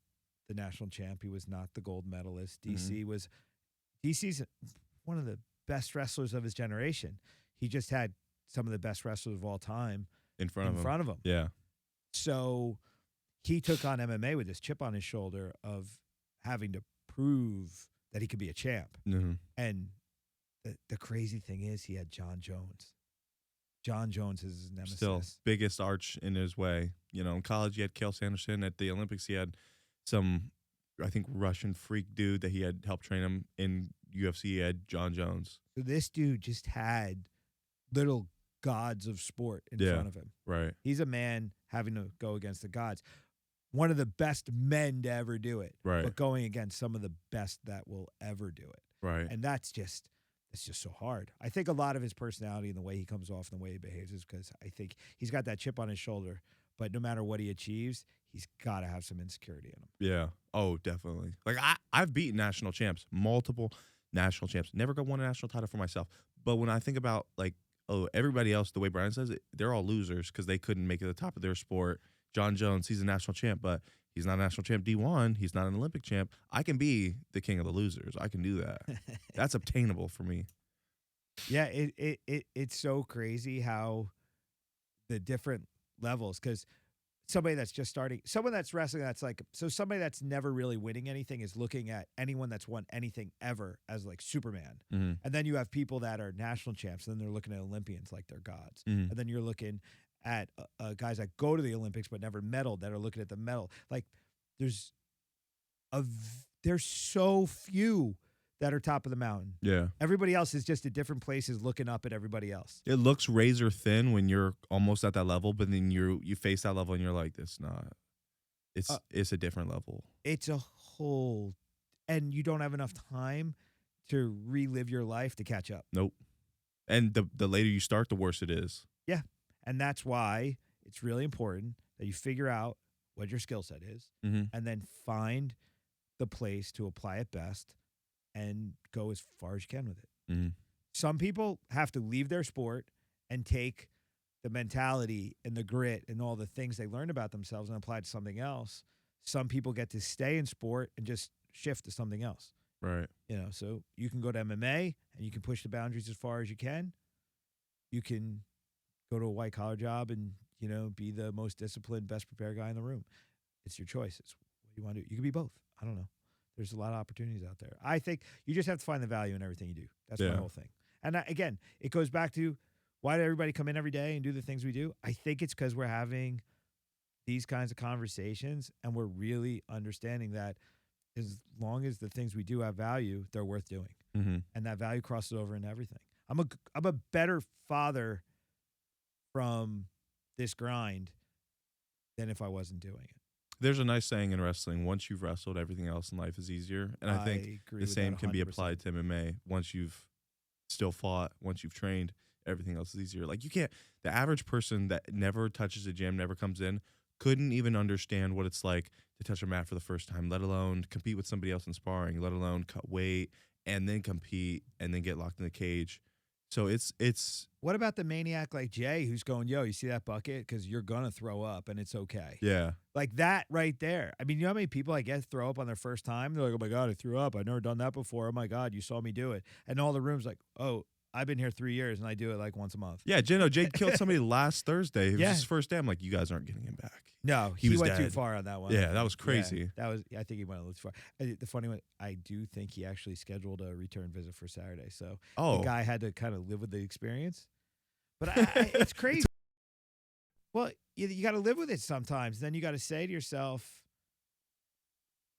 the national champ. He was not the gold medalist. DC's one of the best wrestlers of his generation. He just had some of the best wrestlers of all time in front of him. Yeah. So he took on MMA with this chip on his shoulder of having to prove that he could be a champ. Mm-hmm. And the crazy thing is he had John Jones. John Jones is his nemesis. Still biggest arch in his way. In college he had Kel Sanderson. At the Olympics he had some, I think, Russian freak dude that he had helped train him. In UFC he had John Jones. So this dude just had little gods of sport in front of him. Right. He's a man having to go against the gods. One of the best men to ever do it. Right. But going against some of the best that will ever do it. Right. And it's just so hard. I think a lot of his personality and the way he comes off and the way he behaves is because I think he's got that chip on his shoulder, but no matter what he achieves, he's got to have some insecurity in him. Yeah. Oh, definitely. Like I've beaten national champs, multiple national champs. Never got won a national title for myself. But when I think about like, everybody else, the way Brian says it, they're all losers because they couldn't make it to the top of their sport. John Jones, he's a national champ, but he's not a national champ D1. He's not an Olympic champ. I can be the king of the losers. I can do that. That's obtainable for me. Yeah, it's so crazy how the different levels, because somebody that's just starting, someone that's wrestling, that's like, so somebody that's never really winning anything is looking at anyone that's won anything ever as like Superman. Mm-hmm. And then you have people that are national champs, and then they're looking at Olympians like they're gods. Mm-hmm. And then you're looking at guys that go to the Olympics but never medaled, that are looking at the medal. Like there's so few that are top of the mountain. Yeah. Everybody else is just at different places looking up at everybody else. It looks razor thin when you're almost at that level, but then you face that level and you're like, it's not. It's a different level. It's a whole, and you don't have enough time to relive your life to catch up. Nope. And the later you start, the worse it is. Yeah. And that's why it's really important that you figure out what your skill set is, mm-hmm. and then find the place to apply it best and go as far as you can with it. Mm-hmm. Some people have to leave their sport and take the mentality and the grit and all the things they learned about themselves and apply it to something else. Some people get to stay in sport and just shift to something else. Right. You know, so you can go to MMA and you can push the boundaries as far as you can. You can go to a white collar job and, you know, be the most disciplined, best prepared guy in the room. It's your choice. It's what you want to do. You can be both. I don't know. There's a lot of opportunities out there. I think you just have to find the value in everything you do. That's my whole thing. And again, it goes back to, why did everybody come in every day and do the things we do? I think it's because we're having these kinds of conversations and we're really understanding that as long as the things we do have value, they're worth doing. Mm-hmm. And that value crosses over into everything. I'm a better father from this grind than if I wasn't doing it. There's a nice saying in wrestling, once you've wrestled, everything else in life is easier. And I think the same can be applied to MMA. Once you've still fought, once you've trained, everything else is easier. Like, you can't, the average person that never touches a gym, never comes in, couldn't even understand what it's like to touch a mat for the first time, let alone compete with somebody else in sparring, let alone cut weight and then compete and then get locked in the cage. So it's. What about the maniac like Jay who's going, yo, you see that bucket? Because you're going to throw up and it's okay. Yeah. Like that right there. I mean, you know how many people I guess throw up on their first time? They're like, oh my God, I threw up. I've never done that before. Oh my God, you saw me do it. And all the rooms like, oh, I've been here 3 years and I do it like once a month. Yeah, Jay killed somebody last Thursday. It was his first day. I'm like, you guys aren't getting him back. No, he was went dead. too far on that one. Yeah, that was crazy. Yeah, I think he went a little too far. The funny one, I do think he actually scheduled a return visit for Saturday. So the guy had to kind of live with the experience. But it's crazy. Well, you got to live with it sometimes. Then you got to say to yourself,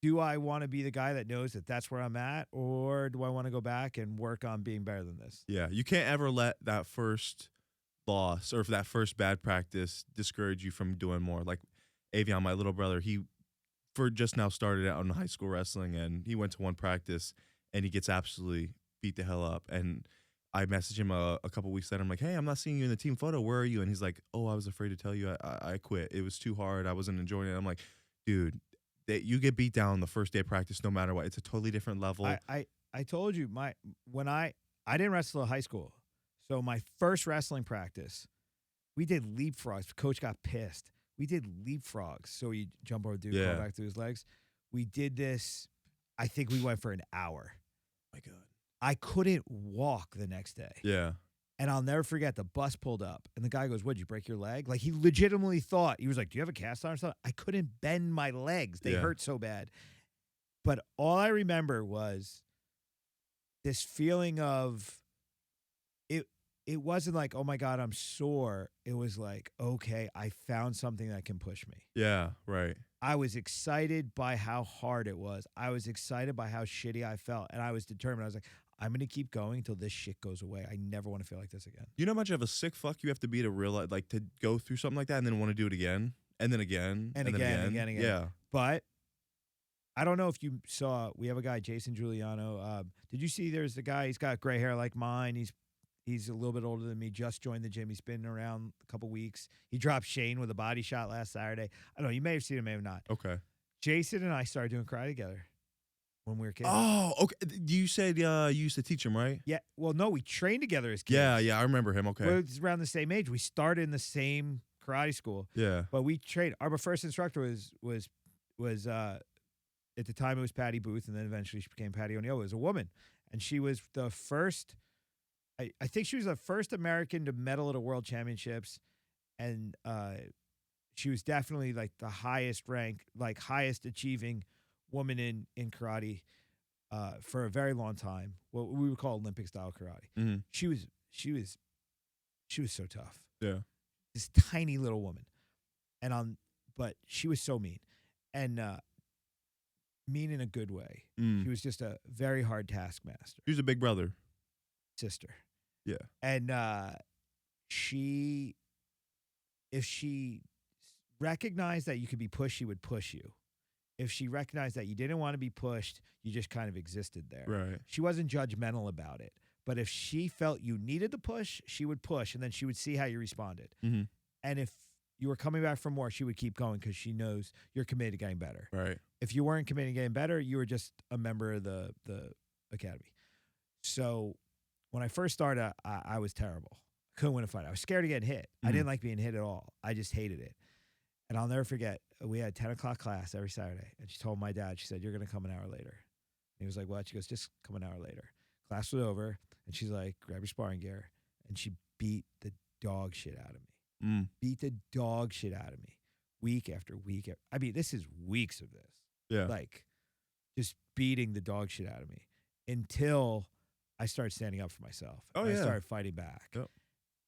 do I want to be the guy that knows that that's where I'm at, or do I want to go back and work on being better than this? Yeah, you can't ever let that first loss or that first bad practice discourage you from doing more. Like Avion, my little brother, he just now started out in high school wrestling, and he went to one practice and he gets absolutely beat the hell up. And I messaged him a couple weeks later. I'm like, hey, I'm not seeing you in the team photo. Where are you? And he's like, oh, I was afraid to tell you. I quit. It was too hard. I wasn't enjoying it. I'm like, dude, you get beat down the first day of practice no matter what. It's a totally different level. I told you, when I didn't wrestle in high school. So my first wrestling practice, we did leapfrogs. Coach got pissed. We did leapfrogs. So you jump over dude, go back to his legs. We did this. I think we went for an hour. Oh my God. I couldn't walk the next day. Yeah. And I'll never forget, the bus pulled up and the guy goes, what'd you break your leg? Like, he legitimately thought, he was like, do you have a cast on or something? I couldn't bend my legs. They hurt so bad. But all I remember was this feeling of, it wasn't like, oh my God, I'm sore. It was like, okay, I found something that can push me. Yeah, right. I was excited by how hard it was. I was excited by how shitty I felt. And I was determined. I was like, I'm going to keep going until this shit goes away. I never want to feel like this again. You know how much of a sick fuck you have to be to realize, like, to go through something like that and then want to do it again? And then again. And then again. Yeah. But I don't know if you saw, we have a guy, Jason Giuliano. Did you see there's the guy, he's got gray hair like mine. He's a little bit older than me, just joined the gym. He's been around a couple weeks. He dropped Shane with a body shot last Saturday. I don't know. You may have seen him, may have not. Okay. Jason and I started doing karate together when we were kids. Oh, okay. You said you used to teach him, right? Yeah. Well, no, we trained together as kids. Yeah, I remember him. Okay. We were around the same age. We started in the same karate school. Yeah. But we trained. Our first instructor was at the time it was Patty Booth, and then eventually she became Patty O'Neill. It was a woman, and she was the first. I think she was the first American to medal at a World Championships, and she was definitely like the highest rank, like highest achieving woman in karate for a very long time. What we would call Olympic style karate. Mm-hmm. She was so tough. Yeah. This tiny little woman, but she was so mean, and mean in a good way. Mm. She was just a very hard taskmaster. She was a big brother. Sister. Yeah. And if she recognized that you could be pushed, she would push you. If she recognized that you didn't want to be pushed, you just kind of existed there. Right. She wasn't judgmental about it. But if she felt you needed to push, she would push, and then she would see how you responded. Mm-hmm. And if you were coming back for more, she would keep going because she knows you're committed to getting better. Right. If you weren't committed to getting better, you were just a member of the academy. So when I first started, I was terrible. Couldn't win a fight. I was scared of getting hit. I didn't like being hit at all. I just hated it. And I'll never forget, we had 10 o'clock class every Saturday. And she told my dad, she said, "You're going to come an hour later." And he was like, "What?" She goes, "Just come an hour later." Class was over. And she's like, "Grab your sparring gear." And she beat the dog shit out of me. Beat the dog shit out of me. Week after week. I mean, this is weeks of this. Yeah. Like, just beating the dog shit out of me until I started standing up for myself. Oh, I yeah. started fighting back. Yep.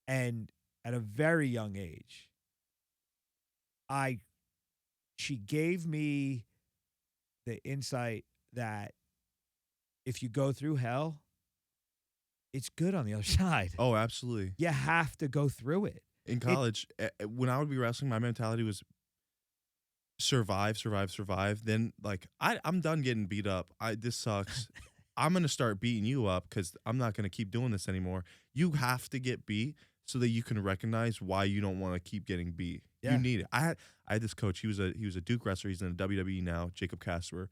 And at a very young age, she gave me the insight that if you go through hell, it's good on the other side. Oh, absolutely. You have to go through it. In college, when I would be wrestling, my mentality was survive. Then, like, I'm done getting beat up. This sucks. I'm going to start beating you up because I'm not going to keep doing this anymore. You have to get beat so that you can recognize why you don't want to keep getting beat. Yeah. You need it. I had this coach. He was a Duke wrestler. He's in the WWE now, Jacob Casper.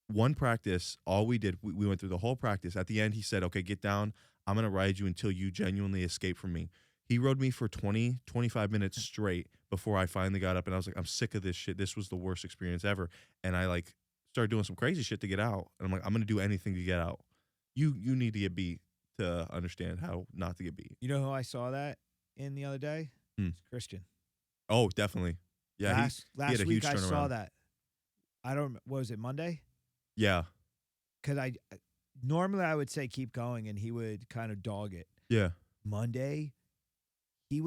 One practice, all we did, we went through the whole practice. At the end, he said, "Okay, get down. I'm going to ride you until you genuinely escape from me." He rode me for 20, 25 minutes straight before I finally got up, and I was like, "I'm sick of this shit. This was the worst experience ever." And I, like, started doing some crazy shit to get out. And I'm like, "I'm going to do anything to get out." You need to get beat to understand how not to get beat. You know who I saw that in the other day? It's Christian. Oh, definitely. Yeah, last week I saw that. What was it, Monday? Yeah. Because normally I would say keep going, and he would kind of dog it. Yeah. Monday, he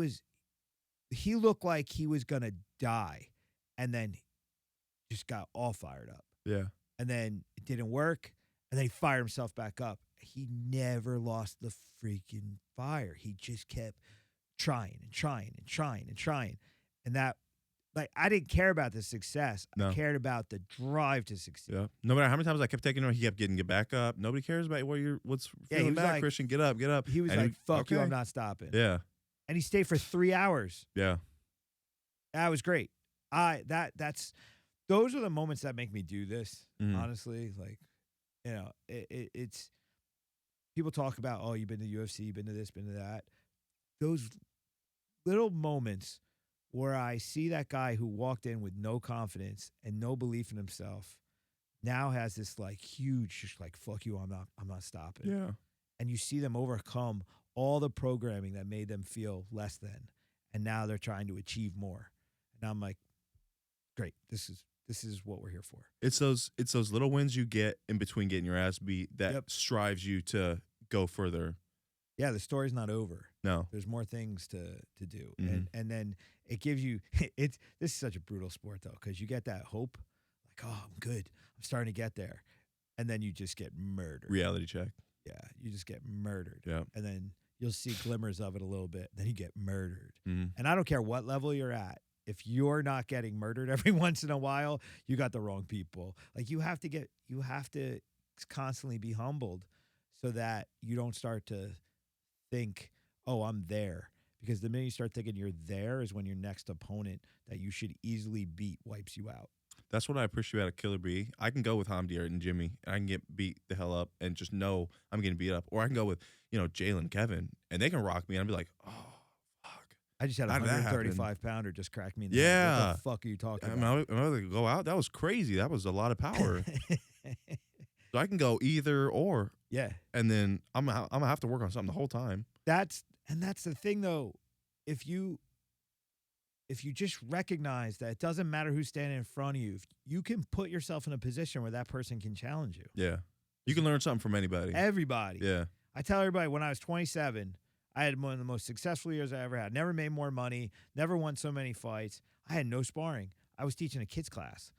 looked like he was going to die, and then just got all fired up. Yeah. And then it didn't work, and then he fired himself back up. He never lost the freaking fire. He just kept trying. And that, like, I didn't care about the success. No. I cared about the drive to succeed. Yeah. No matter how many times I kept taking him, he kept getting get back up. Nobody cares about what's feeling back, like, Christian. Get up. He was and like, "Fuck you, okay. I'm not stopping." Yeah. And he stayed for 3 hours. Yeah. That was great. Those are the moments that make me do this. Honestly, like, you know, it's people talk about, "Oh, you've been to UFC, you've been to this, been to that." Those little moments where I see that guy who walked in with no confidence and no belief in himself now has this, like, huge, just like, "Fuck you, I'm not stopping." Yeah. And you see them overcome all the programming that made them feel less than, and now they're trying to achieve more. And I'm like, great, this is what we're here for. It's those little wins you get in between getting your ass beat that strives you to go further. Yeah, the story's not over. No. There's more things to do. Mm-hmm. And then it gives you this is such a brutal sport, though, because you get that hope, like, "Oh, I'm good. I'm starting to get there." And then you just get murdered. Reality check. Yeah, you just get murdered. Yeah. And then you'll see glimmers of it a little bit. Then you get murdered. Mm-hmm. And I don't care what level you're at. If you're not getting murdered every once in a while, you got the wrong people. Like, you have to constantly be humbled so that you don't start to think, "Oh, I'm there." Because the minute you start thinking you're there is when your next opponent that you should easily beat wipes you out. That's what I appreciate about a Killer Bee. I can go with Hamdi and Jimmy, and I can get beat the hell up and just know I'm getting beat up. Or I can go with, Jalen, Kevin, and they can rock me, and I'll be like, "Oh, fuck." I just had a How did that happen? 135-pounder just crack me in the head. Yeah. What the fuck are you talking Am about? I going to go out? That was crazy. That was a lot of power. So I can go either or, Yeah. and then I'm gonna have to work on something the whole time. That's the thing though. If you just recognize that it doesn't matter who's standing in front of you, if you can put yourself in a position where that person can challenge you. Yeah. You can learn something from anybody. Everybody. Yeah. I tell everybody when I was 27, I had one of the most successful years I ever had. Never made more money, never won so many fights. I had no sparring. I was teaching a kids class.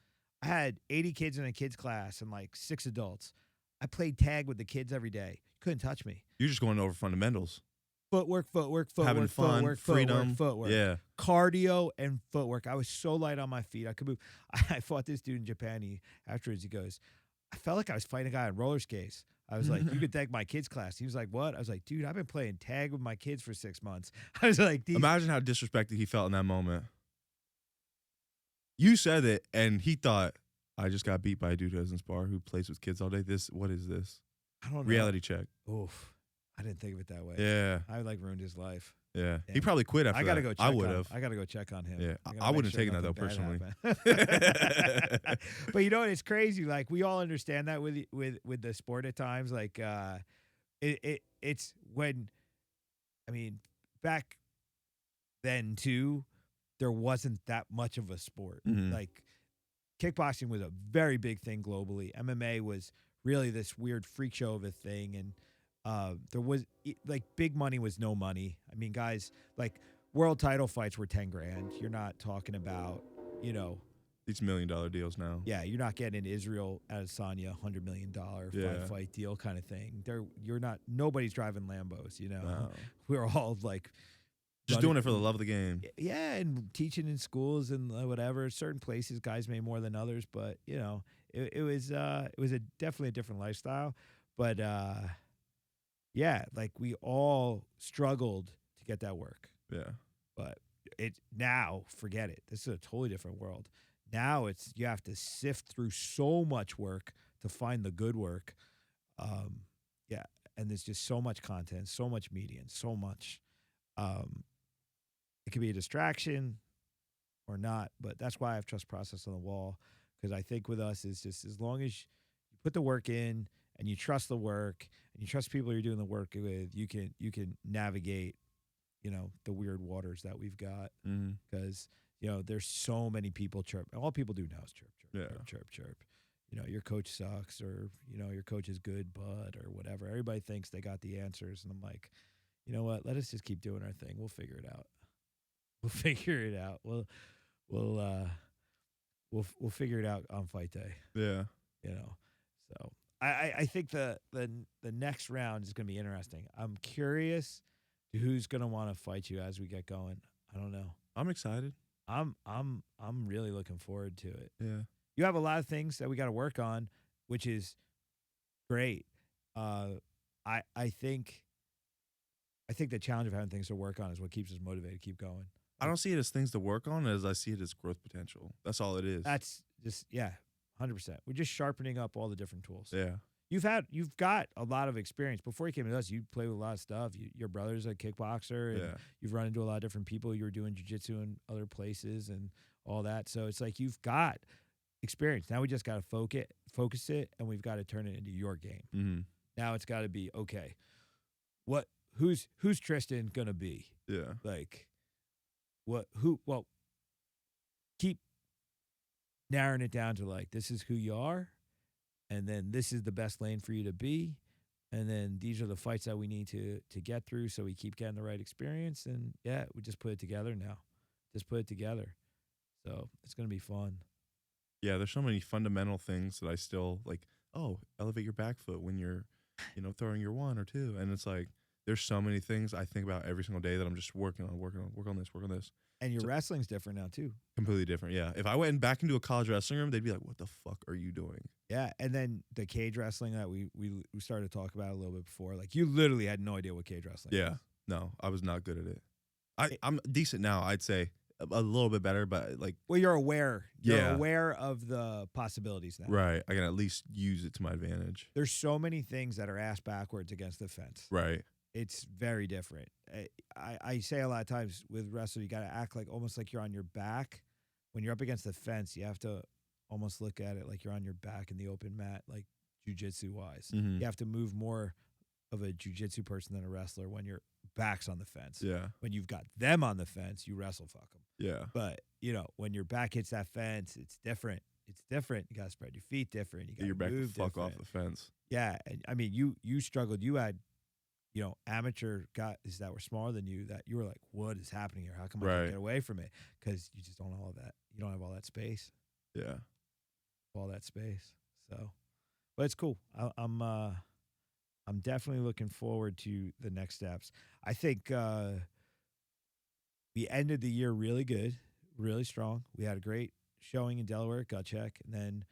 I had 80 kids in a kids class and like 6 adults. I played tag with the kids every day. Couldn't touch me. You're just going over fundamentals. Footwork, Having fun, freedom. footwork. Yeah. Cardio and footwork. I was so light on my feet. I could move. I fought this dude in Japan. Afterwards, he goes, I felt like I was fighting a guy on roller skates. I was like, you could thank my kids class. He was like, what? I was like, dude, I've been playing tag with my kids for 6 months. I was like, imagine how disrespected he felt in that moment. You said it, and he thought, I just got beat by a dude who doesn't spar, who plays with kids all day. What is this? I don't know. Reality check. Oof. I didn't think of it that way. Yeah. I like ruined his life. Yeah. Yeah. He probably quit after I gotta that. go check I would have. I gotta go check on him. Yeah. gotta I make wouldn't have sure taken that, though, nothing personally. bad happened. But you know what? It's crazy. Like, we all understand that with the sport at times. Like, it's when, I mean, back then too, there wasn't that much of a sport. Mhm. Like, kickboxing was a very big thing globally. MMA was really this weird freak show of a thing, and there was like big money was no money. I mean, guys, like world title fights were 10 grand. You're not talking about, These $1 million deals now. yeah, you're not getting Israel Adesanya $100 million Yeah. fight deal kind of thing. Nobody's driving Lambos. No. We're all like Just running- doing it for the love of the game. Yeah, and teaching in schools and whatever. Certain places, guys made more than others, but it was definitely a different lifestyle. But yeah, like we all struggled to get that work. Yeah. But now, forget it. This is a totally different world. Now you have to sift through so much work to find the good work. Yeah, and there's just so much content, so much media, and so much. It could be a distraction or not, but that's why I have trust process on the wall, because I think with us is just as long as you put the work in and you trust the work and you trust people you're doing the work with, you can navigate, the weird waters that we've got, because there's so many people chirp. And all people do now is chirp, chirp. Your coach sucks, or your coach is good, bud, or whatever. Everybody thinks they got the answers, and I'm like, you know what? Let us just keep doing our thing. We'll figure it out. We'll figure it out. We'll figure it out on fight day. Yeah. So I think the next round is going to be interesting. I'm curious who's going to want to fight you as we get going. I don't know. I'm excited. I'm really looking forward to it. Yeah. You have a lot of things that we got to work on, which is great. I think the challenge of having things to work on is what keeps us motivated to keep going. I don't see it as things to work on, as I see it as growth potential. That's all it is. That's just 100%. We're just sharpening up all the different tools. Yeah. You've got a lot of experience. Before you came to us, you played with a lot of stuff. Your brother's a kickboxer, and you've run into a lot of different people. You were doing jiu-jitsu in other places and all that. So it's like you've got experience. Now we just got to focus it, and we've got to turn it into your game. Mm-hmm. Now it's got to be, okay, who's Tristen going to be? Yeah. Like, keep narrowing it down to like, this is who you are, and then this is the best lane for you to be, and then these are the fights that we need to get through, so we keep getting the right experience. And yeah, we just put it together now. So it's going to be fun. Yeah, there's so many fundamental things that I still like. Oh, elevate your back foot when you're, throwing your 1 or 2. And it's like, there's so many things I think about every single day that I'm just working on this. And your wrestling's different now too. Completely different, yeah. If I went back into a college wrestling room, they'd be like, what the fuck are you doing? Yeah, and then the cage wrestling that we started to talk about a little bit before, like you literally had no idea what cage wrestling was. No, I was not good at it. I'm decent now, I'd say. A little bit better, but like... Well, you're aware. You're aware of the possibilities now. Right. I can at least use it to my advantage. There's so many things that are ass backwards against the fence. Right. it's very different. I say a lot of times with wrestling, you got to act like almost like you're on your back. When you're up against the fence, you have to almost look at it like you're on your back in the open mat, like jujitsu wise. Mm-hmm. You have to move more of a jujitsu person than a wrestler when your back's on the fence. Yeah. When you've got them on the fence, you wrestle fuck them. Yeah. But, when your back hits that fence, it's different. It's different. You got to spread your feet different. You got to Your back move the fuck different. off the fence. Yeah. And I mean, you struggled. You had, amateur guys that were smaller than you that you were like, what is happening here? How come I can't get away from it? Because you just don't have all that. You don't have all that space. Yeah. All that space. So, but it's cool. I'm definitely looking forward to the next steps. I think we ended the year really good, really strong. We had a great showing in Delaware at Gut Check, and then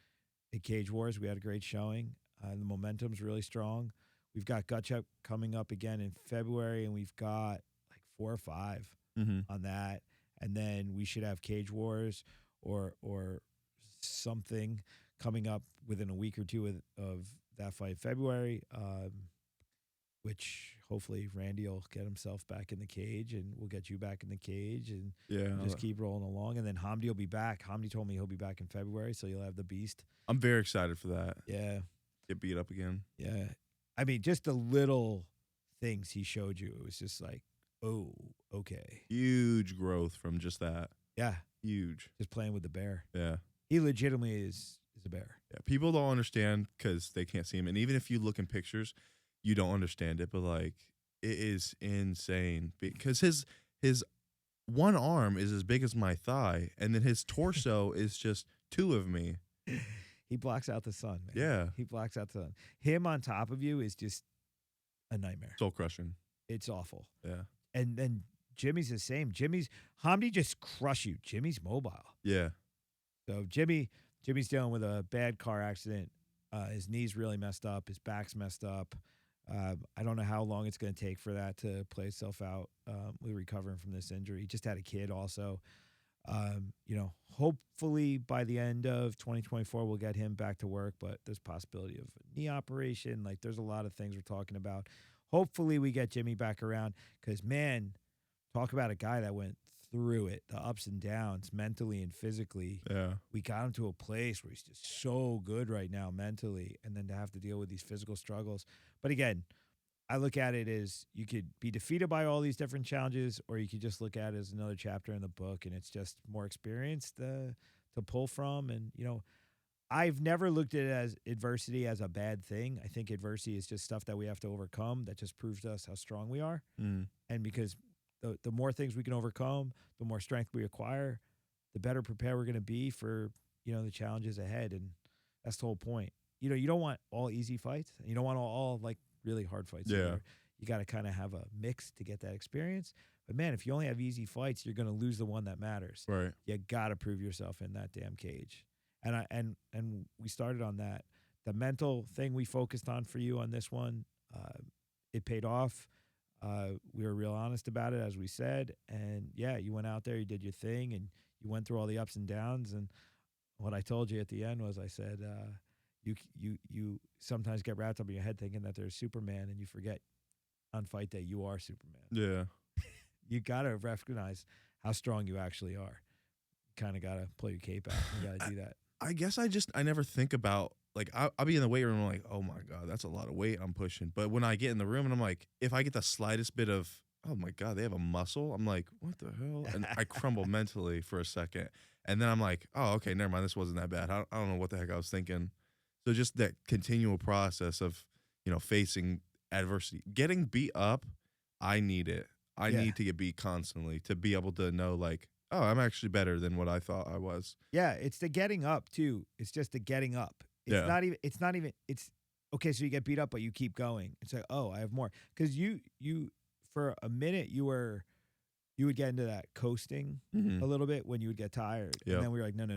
at Cage Wars we had a great showing. The momentum's really strong. We've got Gut Check coming up again in February, and we've got like 4 or 5 on that. And then we should have Cage Wars or something coming up within a week or two of that fight in February, which hopefully Randy will get himself back in the cage, and we'll get you back in the cage, and just keep rolling along. And then Hamdi will be back. Hamdi told me he'll be back in February, so you'll have the beast. I'm very excited for that. Yeah. Get beat up again. Yeah. I mean, just the little things he showed you, it was just like, oh, okay. Huge growth from just that. Yeah. Huge. Just playing with the bear. Yeah. He legitimately is a bear. Yeah. People don't understand because they can't see him. And even if you look in pictures, you don't understand it. But, like, it is insane because his one arm is as big as my thigh, and then his torso is just 2 of me. He blocks out the sun, man. Yeah. He blocks out the sun. Him on top of you is just a nightmare. Soul crushing. It's awful. Yeah. And then Jimmy's the same. Hamdi just crush you. Jimmy's mobile. Yeah. So Jimmy's dealing with a bad car accident. His knee's really messed up. His back's messed up. I don't know how long it's going to take for that to play itself out with recovering from this injury. He just had a kid also. Hopefully by the end of 2024, we'll get him back to work, but there's possibility of a knee operation. Like, there's a lot of things we're talking about. Hopefully we get Jimmy back around because, man, talk about a guy that went through it, the ups and downs mentally and physically. Yeah. We got him to a place where he's just so good right now mentally, and then to have to deal with these physical struggles. But again, I look at it as you could be defeated by all these different challenges, or you could just look at it as another chapter in the book, and it's just more experience to pull from. And, I've never looked at it as adversity as a bad thing. I think adversity is just stuff that we have to overcome that just proves to us how strong we are. Mm. And because the more things we can overcome, the more strength we acquire, the better prepared we're going to be for, the challenges ahead. And that's the whole point. You don't want all easy fights. You don't want all like really hard fights. Yeah. Either. You got to kind of have a mix to get that experience. But, man, if you only have easy fights, you're going to lose the one that matters. Right. You got to prove yourself in that damn cage. And we started on that. The mental thing we focused on for you on this one, it paid off. We were real honest about it, as we said. And, yeah, you went out there, you did your thing, and you went through all the ups and downs. And what I told you at the end was I said, you sometimes get wrapped up in your head thinking that there's Superman, and you forget on fight day you are Superman. Yeah. You got to recognize how strong you actually are. You kind of got to pull your cape out. You got to do that. I guess I never think about, like, I'll be in the weight room and I'm like, oh my God, that's a lot of weight I'm pushing. But when I get in the room and I'm like, if I get the slightest bit of, oh my God, they have a muscle, I'm like, what the hell? And I crumble mentally for a second. And then I'm like, oh, okay, never mind, this wasn't that bad. I don't know what the heck I was thinking. So just that continual process of, facing adversity. Getting beat up, I need it. I need to get beat constantly to be able to know, like, oh, I'm actually better than what I thought I was. Yeah, it's the getting up too. It's just the getting up. It's not even. It's okay. So you get beat up, but you keep going. It's like, oh, I have more. Because you for a minute you would get into that coasting a little bit when you would get tired, and then we were like, no,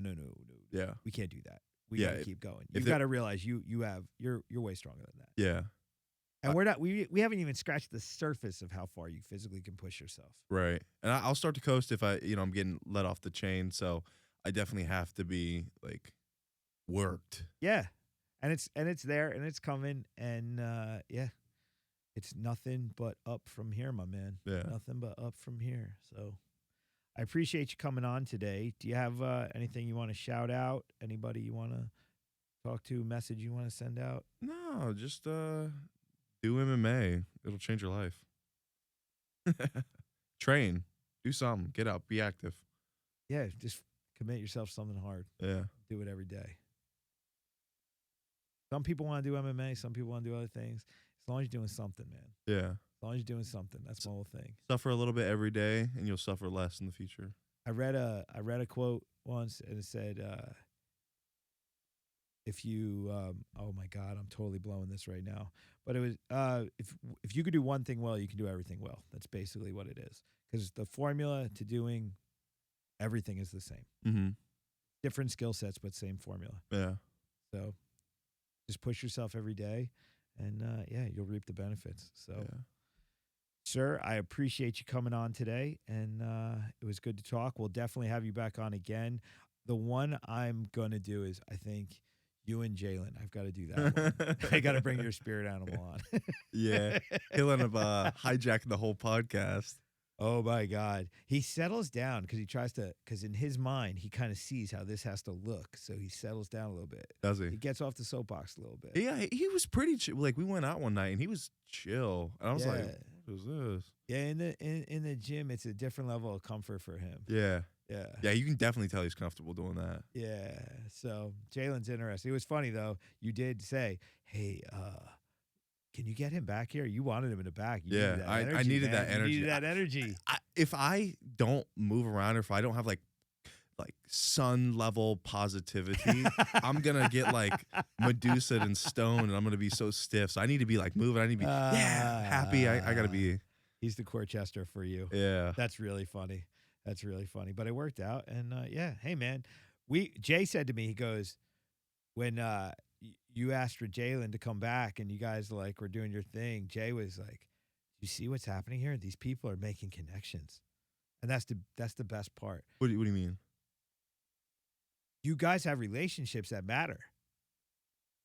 Yeah, we can't do that. We gotta keep going. You If got to realize you're way stronger than that. yeah, And we haven't even scratched the surface of how far you physically can push yourself. right. And I'll start to coast if I'm getting let off the chain. So I definitely have to be, like, worked. Yeah, and it's there and it's coming, and yeah, it's nothing but up from here, my man. Yeah. Nothing but up from here. So I appreciate you coming on today. Do you have anything you want to shout out? Anybody you want to talk to? Message you want to send out? No, just do MMA. It'll change your life. Train. Do something. Get out. Be active. Yeah, just commit yourself to something hard. Yeah. Do it every day. Some people want to do MMA. Some people want to do other things. As long as you're doing something, man. Yeah. As long as you're doing something. That's my whole thing. Suffer a little bit every day, and you'll suffer less in the future. I read a quote once, and it said, if you oh my God, I'm totally blowing this right now. But it was if you could do one thing well, you can do everything well. That's basically what it is. Because the formula to doing everything is the same. Mm-hmm. Different skill sets, but same formula. Yeah. So just push yourself every day, and you'll reap the benefits. So, sir, I appreciate you coming on today, and it was good to talk. We'll definitely have you back on again. The one I'm going to do is, I think, you and Jalen. I've got to do that one. I got to bring your spirit animal on. Yeah. He'll end up hijacking the whole podcast. Oh, my God. He settles down because he tries to, because in his mind, he kind of sees how this has to look. So he settles down a little bit. Does he? He gets off the soapbox a little bit. Yeah, he was pretty chill. Like, we went out one night, and he was chill. And I was like, what is this? Yeah, in the gym, it's a different level of comfort for him. Yeah. Yeah. Yeah, you can definitely tell he's comfortable doing that. Yeah. So Jalen's interesting. It was funny, though. You did say, hey, can you get him back here? You wanted him in the back. You Yeah, needed that I energy, needed man. that energy. You needed that energy. If I don't move around, or if I don't have like sun level positivity, I'm gonna get like Medusa and stone, and I'm gonna be so stiff. So I need to be like moving. I need to be happy. I gotta be. He's the Corchester for you. Yeah, that's really funny. That's really funny. But it worked out, and hey man, Jay said to me, he goes, when you asked for Jalen to come back, and you guys like were doing your thing, Jay was like, you see what's happening here? These people are making connections, and that's the best part. What do you mean? You guys have relationships that matter.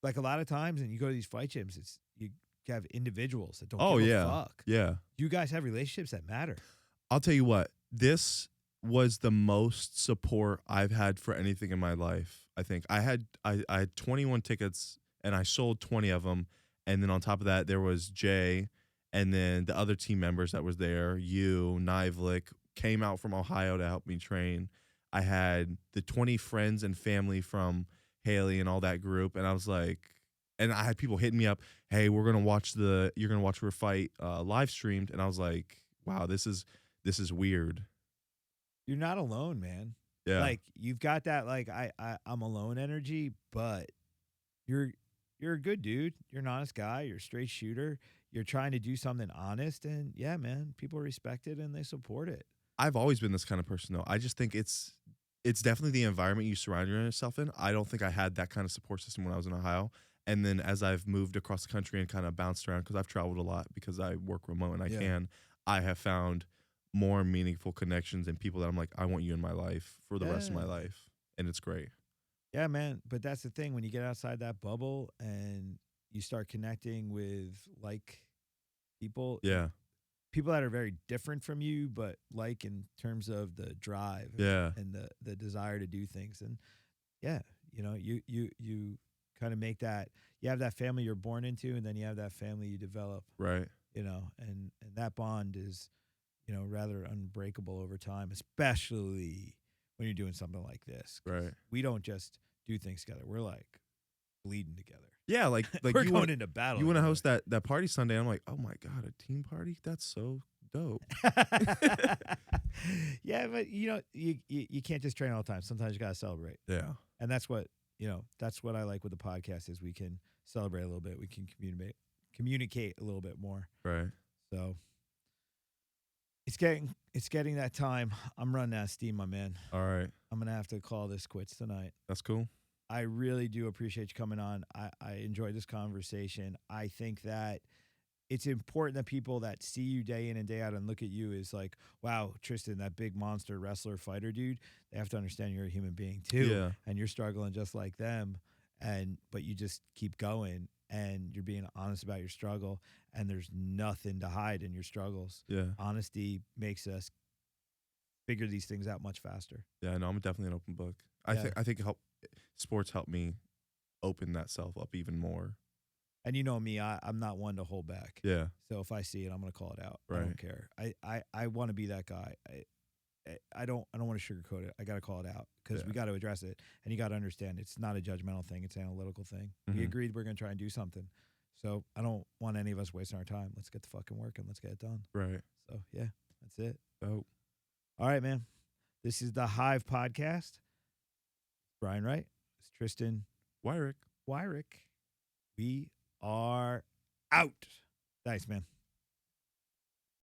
Like a lot of times, and you go to these fight gyms, it's you have individuals that don't give a fuck. Yeah. You guys have relationships that matter. I'll tell you what, this was the most support I've had for anything in my life. I think I had 21 tickets, and I sold 20 of them. And then on top of that, there was Jay, and then the other team members that was there, you, Nivlik, came out from Ohio to help me train. I had the 20 friends and family from Haley and all that group, and I was like, and I had people hitting me up, hey, you're gonna watch her fight live streamed, and I was like, wow, this is weird. You're not alone, man. Yeah, like you've got that like I'm alone energy, but you're a good dude. You're an honest guy. You're a straight shooter. You're trying to do something honest, and yeah, man, people respect it and they support it. I've always been this kind of person, though. I just think it's definitely the environment you surround yourself in. I don't think I had that kind of support system when I was in Ohio. And then as I've moved across the country and kind of bounced around, because I've traveled a lot because I work remote and I have found more meaningful connections and people that I'm like, I want you in my life for the rest of my life. And it's great. Yeah, man. But that's the thing. When you get outside that bubble and you start connecting with like people. Yeah. People that are very different from you, but like in terms of the drive and the desire to do things. And you kind of make that, you have that family you're born into, and then you have that family you develop. Right. And that bond is, rather unbreakable over time, especially when you're doing something like this. Right. We don't just do things together. We're like bleeding together. Yeah, like we're going into battle. You want to host that party Sunday? I'm like, oh my God, a team party? That's so dope. Yeah, but you can't just train all the time. Sometimes you gotta celebrate. Yeah, and that's what I like with the podcast is we can celebrate a little bit. We can communicate a little bit more. Right. So it's getting that time. I'm running out of steam, my man. All right. I'm gonna have to call this quits tonight. That's cool. I really do appreciate you coming on. I enjoyed this conversation. I think that it's important that people that see you day in and day out and look at you is like, wow, Tristen, that big monster wrestler fighter dude, they have to understand you're a human being too. Yeah. And you're struggling just like them. but you just keep going and you're being honest about your struggle, and there's nothing to hide in your struggles. Yeah. Honesty makes us figure these things out much faster. Yeah, no, I'm definitely an open book. Yeah. I think sports help me open that self up even more. And you know me, I'm not one to hold back. Yeah. So if I see it, I'm going to call it out. I Right. don't care. I want to be that guy. I don't want to sugarcoat it. I got to call it out because we got to address it. And you got to understand it's not a judgmental thing. It's an analytical thing. We Mhm. agreed we're going to try and do something. So I don't want any of us wasting our time. Let's get the fucking work and let's get it done. Right. So yeah, that's it. Oh. All right, man. This is the Hive Podcast. Brian Wright. It's Tristen Weirich. Weirich. We are out. Thanks, man.